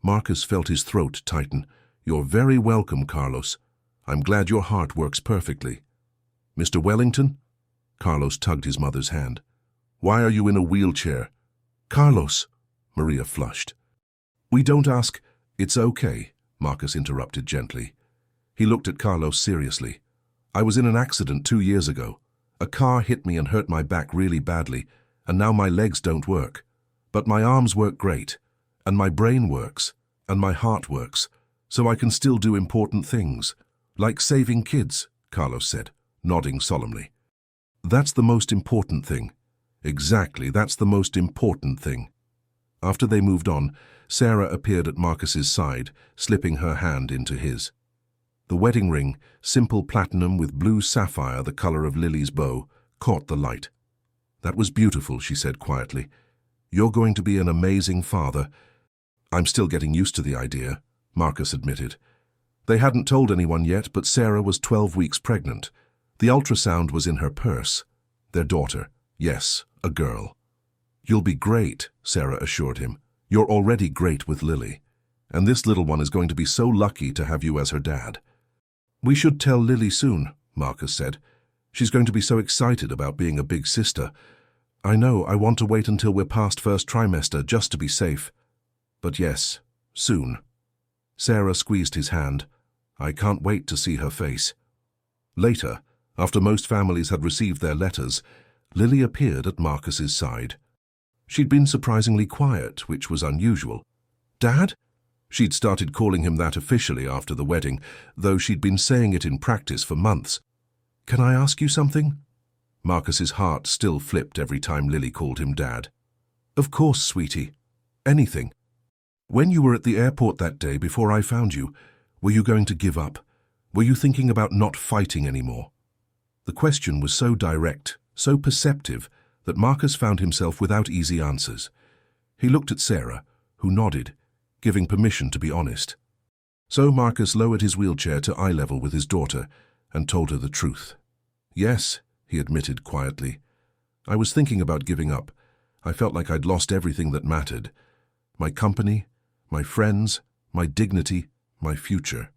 Marcus felt his throat tighten. You're very welcome, Carlos. I'm glad your heart works perfectly. Mr. Wellington? Carlos tugged his mother's hand. Why are you in a wheelchair? Carlos, Maria flushed. We don't ask. It's okay, Marcus interrupted gently. He looked at Carlos seriously. I was in an accident 2 years ago. A car hit me and hurt my back really badly, and now my legs don't work. But my arms work great, and my brain works, and my heart works, so I can still do important things, like saving kids, Carlos said, nodding solemnly. That's the most important thing. Exactly, that's the most important thing. After they moved on, Sarah appeared at Marcus's side, slipping her hand into his. The wedding ring, simple platinum with blue sapphire the color of Lily's bow, caught the light. That was beautiful, she said quietly. You're going to be an amazing father. I'm still getting used to the idea, Marcus admitted. They hadn't told anyone yet, but Sarah was 12 weeks pregnant. The ultrasound was in her purse. Their daughter. Yes, a girl. You'll be great, Sarah assured him. You're already great with Lily. And this little one is going to be so lucky to have you as her dad. We should tell Lily soon, Marcus said. She's going to be so excited about being a big sister. I know, I want to wait until we're past first trimester just to be safe. But yes, soon. Sarah squeezed his hand. I can't wait to see her face. Later, after most families had received their letters, Lily appeared at Marcus's side. She'd been surprisingly quiet, which was unusual. Dad? She'd started calling him that officially after the wedding, though she'd been saying it in practice for months. Can I ask you something? Marcus's heart still flipped every time Lily called him Dad. Of course, sweetie. Anything. When you were at the airport that day before I found you, were you going to give up? Were you thinking about not fighting anymore? The question was so direct, so perceptive, that Marcus found himself without easy answers. He looked at Sarah, who nodded, giving permission to be honest. So Marcus lowered his wheelchair to eye level with his daughter and told her the truth. Yes, he admitted quietly. I was thinking about giving up. I felt like I'd lost everything that mattered. My company, my friends, my dignity, my future.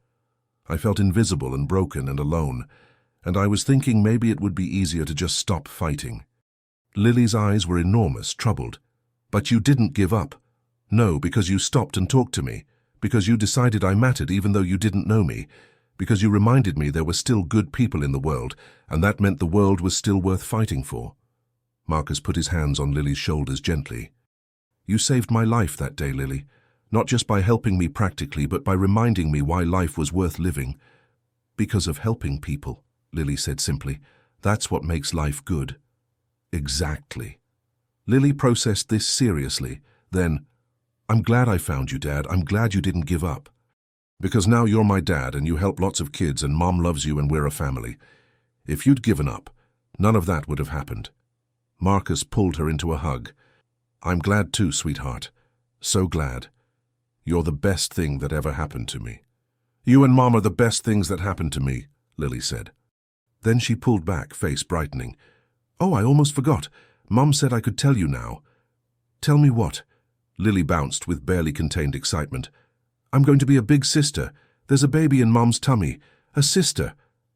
I felt invisible and broken and alone, and I was thinking maybe it would be easier to just stop fighting. Lily's eyes were enormous, troubled. But you didn't give up. No, because you stopped and talked to me, because you decided I mattered even though you didn't know me, because you reminded me there were still good people in the world, and that meant the world was still worth fighting for. Marcus put his hands on Lily's shoulders gently. You saved my life that day, Lily, not just by helping me practically, but by reminding me why life was worth living. Because of helping people, Lily said simply. That's what makes life good. Exactly. Lily processed this seriously. Then, I'm glad I found you, Dad. I'm glad you didn't give up. Because now you're my dad and you help lots of kids and Mom loves you and we're a family. If you'd given up, none of that would have happened. Marcus pulled her into a hug. I'm glad too, sweetheart. So glad. You're the best thing that ever happened to me. You and Mom are the best things that happened to me, Lily said. Then she pulled back, face brightening. Oh, I almost forgot. Mom said I could tell you now. Tell me what? Lily bounced with barely contained excitement. I'm going to be a big sister. There's a baby in Mom's tummy. A sister.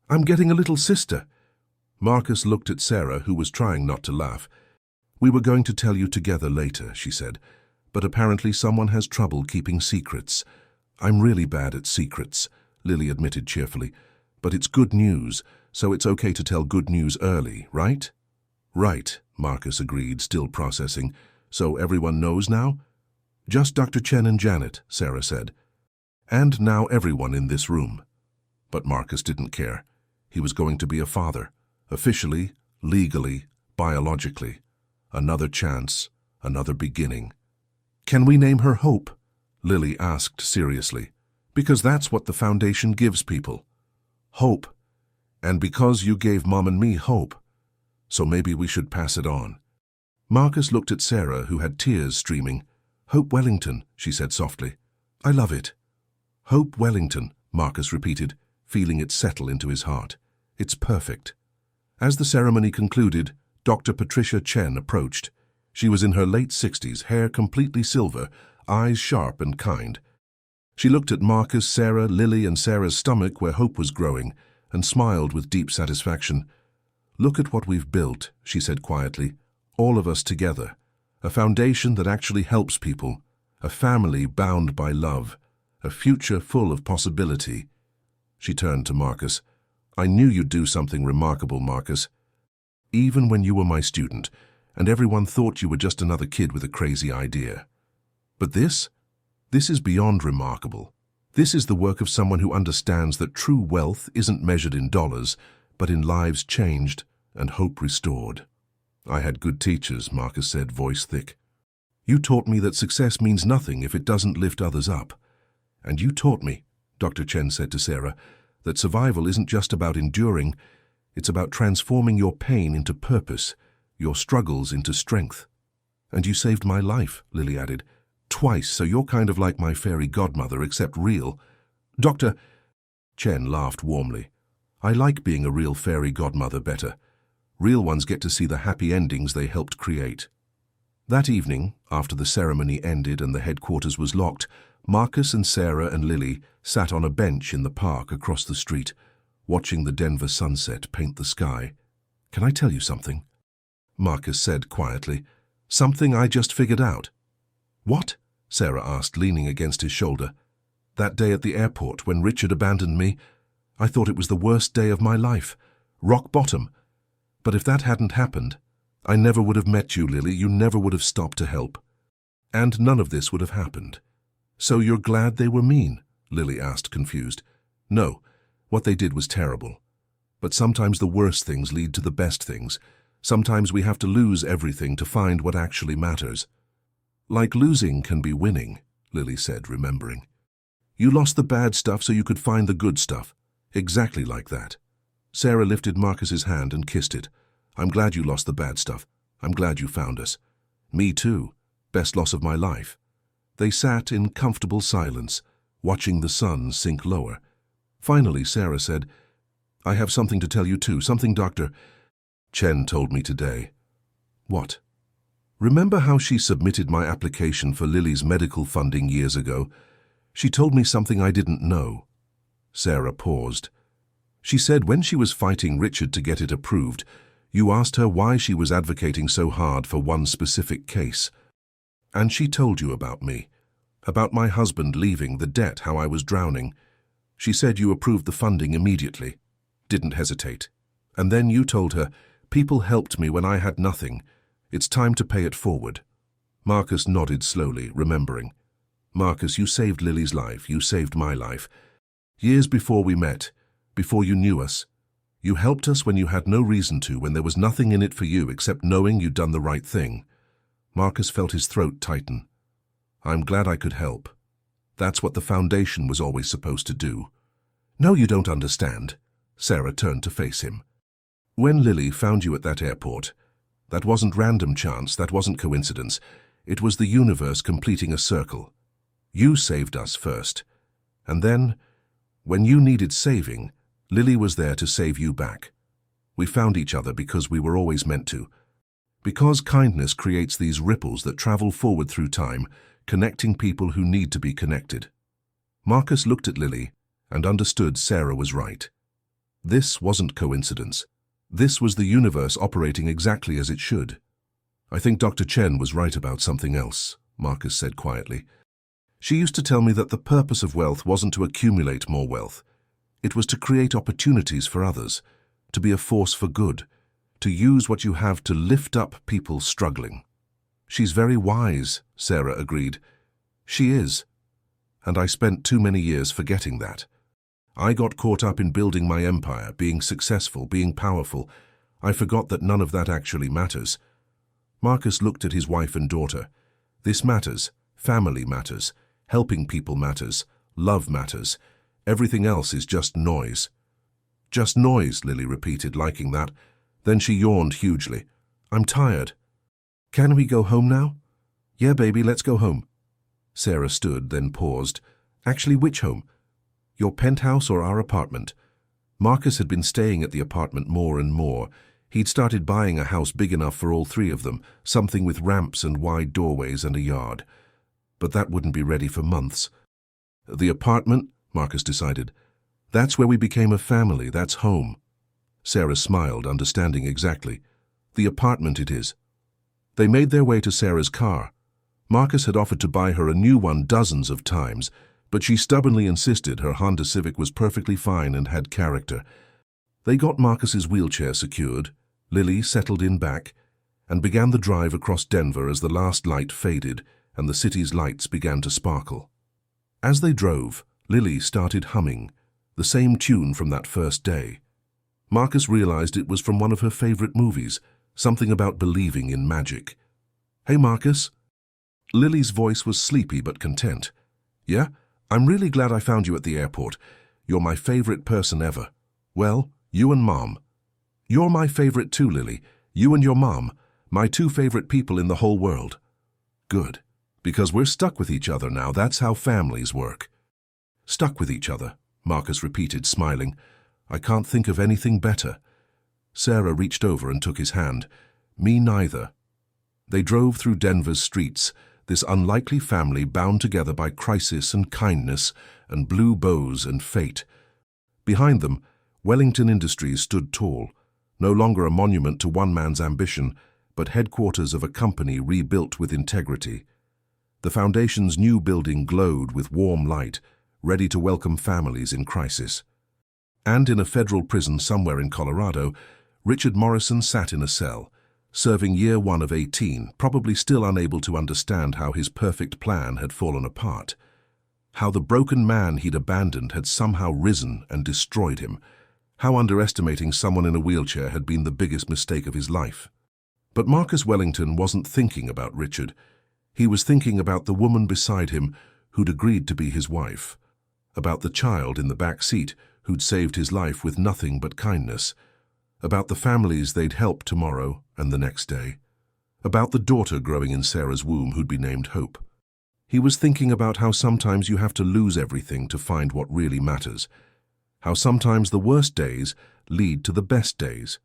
I'm getting a little sister. Marcus looked at Sarah, who was trying not to laugh. We were going to tell you together later, she said, but apparently someone has trouble keeping secrets. I'm really bad at secrets, Lily admitted cheerfully, but it's good news, so it's okay to tell good news early, right? Right, Marcus agreed, still processing. So everyone knows now? Just Dr. Chen and Janet, Sarah said. And now everyone in this room. But Marcus didn't care. He was going to be a father. Officially, legally, biologically. Another chance, another beginning. Can we name her Hope? Lily asked seriously. Because that's what the foundation gives people. Hope. And because you gave Mom and me hope. So maybe we should pass it on. Marcus looked at Sarah, who had tears streaming. Hope Wellington, she said softly. I love it. Hope Wellington, Marcus repeated, feeling it settle into his heart. It's perfect. As the ceremony concluded, Dr. Patricia Chen approached. She was in her late 60s, hair completely silver, eyes sharp and kind. She looked at Marcus, Sarah, Lily, and Sarah's stomach where hope was growing, and smiled with deep satisfaction. Look at what we've built, she said quietly, all of us together. A foundation that actually helps people, a family bound by love, a future full of possibility. She turned to Marcus. I knew you'd do something remarkable, Marcus. Even when you were my student, and everyone thought you were just another kid with a crazy idea. But this is beyond remarkable. This is the work of someone who understands that true wealth isn't measured in dollars, but in lives changed and hope restored. I had good teachers, Marcus said, voice thick. You taught me that success means nothing if it doesn't lift others up. And you taught me, Dr. Chen said to Sarah, that survival isn't just about enduring, it's about transforming your pain into purpose, your struggles into strength. And you saved my life, Lily added. Twice, so you're kind of like my fairy godmother, except real. Dr. Chen laughed warmly. I like being a real fairy godmother better. Real ones get to see the happy endings they helped create. That evening, after the ceremony ended and the headquarters was locked, Marcus and Sarah and Lily sat on a bench in the park across the street, watching the Denver sunset paint the sky. Can I tell you something? Marcus said quietly. Something I just figured out. What? Sarah asked, leaning against his shoulder. That day at the airport when Richard abandoned me, I thought it was the worst day of my life. Rock bottom. But if that hadn't happened, I never would have met you, Lily. You never would have stopped to help. And none of this would have happened. So you're glad they were mean? Lily asked, confused. No, what they did was terrible. But sometimes the worst things lead to the best things. Sometimes we have to lose everything to find what actually matters. Like losing can be winning, Lily said, remembering. You lost the bad stuff so you could find the good stuff. Exactly like that. Sarah lifted Marcus's hand and kissed it. I'm glad you lost the bad stuff. I'm glad you found us. Me too. Best loss of my life. They sat in comfortable silence, watching the sun sink lower. Finally, Sarah said, I have something to tell you too, something Dr. Chen told me today. What? Remember how she submitted my application for Lily's medical funding years ago? She told me something I didn't know. Sarah paused. She said when she was fighting Richard to get it approved, you asked her why she was advocating so hard for one specific case. And she told you about me, about my husband leaving, the debt, how I was drowning. She said you approved the funding immediately, didn't hesitate. And then you told her, people helped me when I had nothing. It's time to pay it forward. Marcus nodded slowly, remembering. Marcus, you saved Lily's life, you saved my life. Years before we met, before you knew us, you helped us when you had no reason to, when there was nothing in it for you except knowing you'd done the right thing. Marcus felt his throat tighten. I'm glad I could help. That's what the foundation was always supposed to do. No, you don't understand. Sarah turned to face him. When Lily found you at that airport, that wasn't random chance, that wasn't coincidence. It was the universe completing a circle. You saved us first. And then, when you needed saving, Lily was there to save you back. We found each other because we were always meant to. Because kindness creates these ripples that travel forward through time, connecting people who need to be connected. Marcus looked at Lily and understood Sarah was right. This wasn't coincidence. This was the universe operating exactly as it should. I think Dr. Chen was right about something else, Marcus said quietly. She used to tell me that the purpose of wealth wasn't to accumulate more wealth. It was to create opportunities for others, to be a force for good, to use what you have to lift up people struggling. She's very wise, Sarah agreed. She is. And I spent too many years forgetting that. I got caught up in building my empire, being successful, being powerful. I forgot that none of that actually matters. Marcus looked at his wife and daughter. This matters. Family matters. Helping people matters. Love matters. Everything else is just noise. Just noise, Lily repeated, liking that. Then she yawned hugely. I'm tired. Can we go home now? Yeah, baby, let's go home. Sarah stood, then paused. Actually, which home? Your penthouse or our apartment? Marcus had been staying at the apartment more and more. He'd started buying a house big enough for all three of them, something with ramps and wide doorways and a yard. But that wouldn't be ready for months. The apartment, Marcus decided. That's where we became a family, that's home. Sarah smiled, understanding exactly. The apartment it is. They made their way to Sarah's car. Marcus had offered to buy her a new one dozens of times, but she stubbornly insisted her Honda Civic was perfectly fine and had character. They got Marcus's wheelchair secured, Lily settled in back, and began the drive across Denver as the last light faded and the city's lights began to sparkle. As they drove, Lily started humming, the same tune from that first day. Marcus realized it was from one of her favorite movies, something about believing in magic. Hey, Marcus. Lily's voice was sleepy but content. Yeah? I'm really glad I found you at the airport. You're my favorite person ever. Well, you and Mom. You're my favorite too, Lily. You and your mom. My two favorite people in the whole world. Good. Because we're stuck with each other now. That's how families work. Stuck with each other, Marcus repeated, smiling. I can't think of anything better. Sarah reached over and took his hand. Me neither. They drove through Denver's streets, this unlikely family bound together by crisis and kindness and blue bows and fate. Behind them, Wellington Industries stood tall, no longer a monument to one man's ambition, but headquarters of a company rebuilt with integrity. The foundation's new building glowed with warm light, ready to welcome families in crisis. And in a federal prison somewhere in Colorado, Richard Morrison sat in a cell, serving year 1 of 18, probably still unable to understand how his perfect plan had fallen apart, how the broken man he'd abandoned had somehow risen and destroyed him, how underestimating someone in a wheelchair had been the biggest mistake of his life. But Marcus Wellington wasn't thinking about Richard. He was thinking about the woman beside him who'd agreed to be his wife, about the child in the back seat who'd saved his life with nothing but kindness, about the families they'd help tomorrow and the next day, about the daughter growing in Sarah's womb who'd be named Hope. He was thinking about how sometimes you have to lose everything to find what really matters, how sometimes the worst days lead to the best days,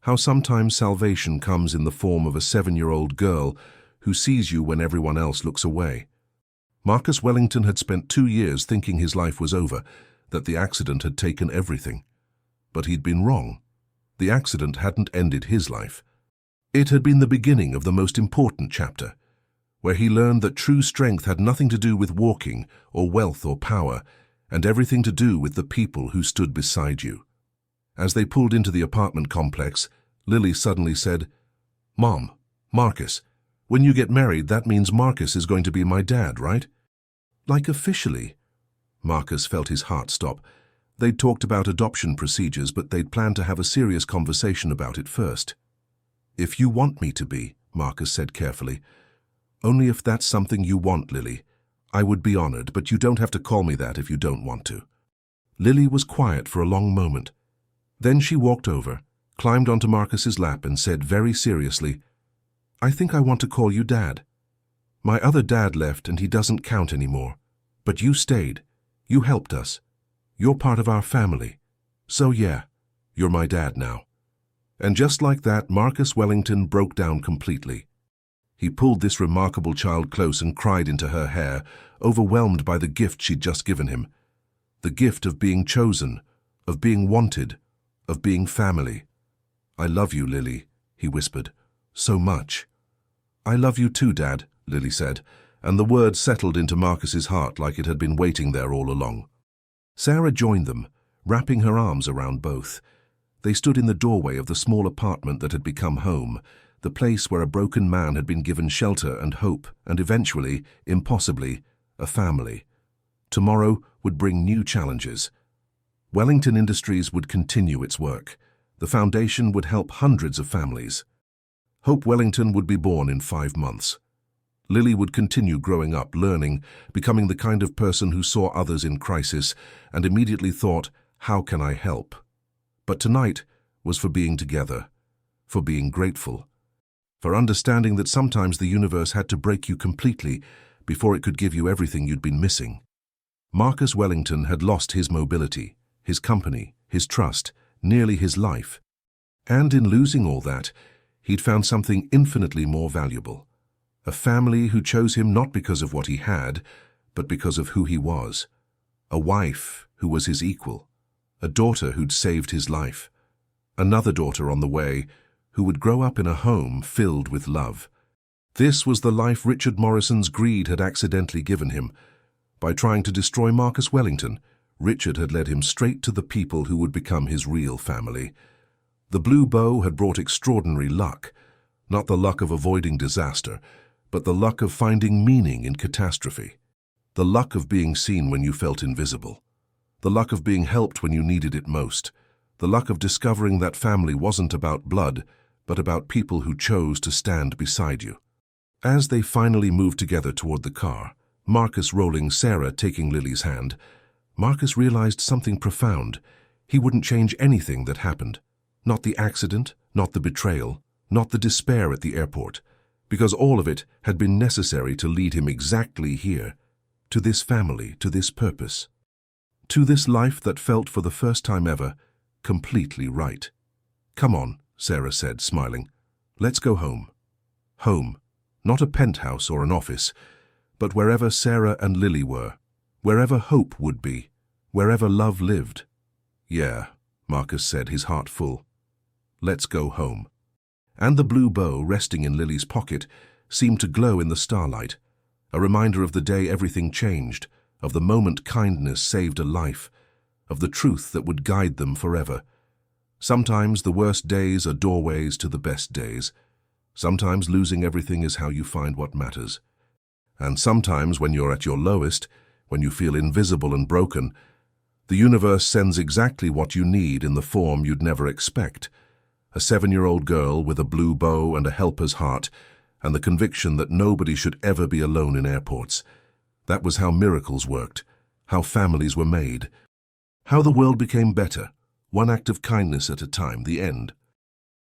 how sometimes salvation comes in the form of a 7-year-old girl who sees you when everyone else looks away. Marcus Wellington had spent 2 years thinking his life was over, that the accident had taken everything. But he'd been wrong. The accident hadn't ended his life. It had been the beginning of the most important chapter, where he learned that true strength had nothing to do with walking or wealth or power, and everything to do with the people who stood beside you. As they pulled into the apartment complex, Lily suddenly said, "Mom, Marcus, when you get married, that means Marcus is going to be my dad, right?" "Like officially?" Marcus felt his heart stop. They'd talked about adoption procedures, but they'd planned to have a serious conversation about it first. "If you want me to be," Marcus said carefully. "Only if that's something you want, Lily. I would be honored, but you don't have to call me that if you don't want to." Lily was quiet for a long moment. Then she walked over, climbed onto Marcus's lap and said very seriously, "I think I want to call you Dad. My other dad left and he doesn't count anymore. But you stayed. You helped us. You're part of our family. So yeah, you're my dad now." And just like that, Marcus Wellington broke down completely. He pulled this remarkable child close and cried into her hair, overwhelmed by the gift she'd just given him. The gift of being chosen, of being wanted, of being family. "I love you, Lily," he whispered. "So much." "I love you too, Dad," Lily said, and the word settled into Marcus's heart like it had been waiting there all along. Sarah joined them, wrapping her arms around both. They stood in the doorway of the small apartment that had become home, the place where a broken man had been given shelter and hope, and eventually, impossibly, a family. Tomorrow would bring new challenges. Wellington Industries would continue its work. The foundation would help hundreds of families. Hope Wellington would be born in 5 months. Lily would continue growing up, learning, becoming the kind of person who saw others in crisis and immediately thought, "How can I help?" But tonight was for being together, for being grateful, for understanding that sometimes the universe had to break you completely before it could give you everything you'd been missing. Marcus Wellington had lost his mobility, his company, his trust, nearly his life. And in losing all that, he'd found something infinitely more valuable. A family who chose him not because of what he had, but because of who he was. A wife who was his equal. A daughter who'd saved his life. Another daughter on the way who would grow up in a home filled with love. This was the life Richard Morrison's greed had accidentally given him. By trying to destroy Marcus Wellington, Richard had led him straight to the people who would become his real family. The blue bow had brought extraordinary luck, not the luck of avoiding disaster, but the luck of finding meaning in catastrophe. The luck of being seen when you felt invisible. The luck of being helped when you needed it most. The luck of discovering that family wasn't about blood, but about people who chose to stand beside you. As they finally moved together toward the car, Marcus rolling, Sarah taking Lily's hand, Marcus realized something profound. He wouldn't change anything that happened. Not the accident, not the betrayal, not the despair at the airport, because all of it had been necessary to lead him exactly here, to this family, to this purpose, to this life that felt for the first time ever completely right. "Come on," Sarah said, smiling. "Let's go home." Home, not a penthouse or an office, but wherever Sarah and Lily were, wherever hope would be, wherever love lived. "Yeah," Marcus said, his heart full. "Let's go home." And the blue bow resting in Lily's pocket seemed to glow in the starlight, a reminder of the day everything changed, of the moment kindness saved a life, of the truth that would guide them forever. Sometimes the worst days are doorways to the best days. Sometimes losing everything is how you find what matters. And sometimes when you're at your lowest, when you feel invisible and broken, the universe sends exactly what you need in the form you'd never expect. A 7-year-old girl with a blue bow and a helper's heart, and the conviction that nobody should ever be alone in airports. That was how miracles worked, how families were made, how the world became better, one act of kindness at a time, the end.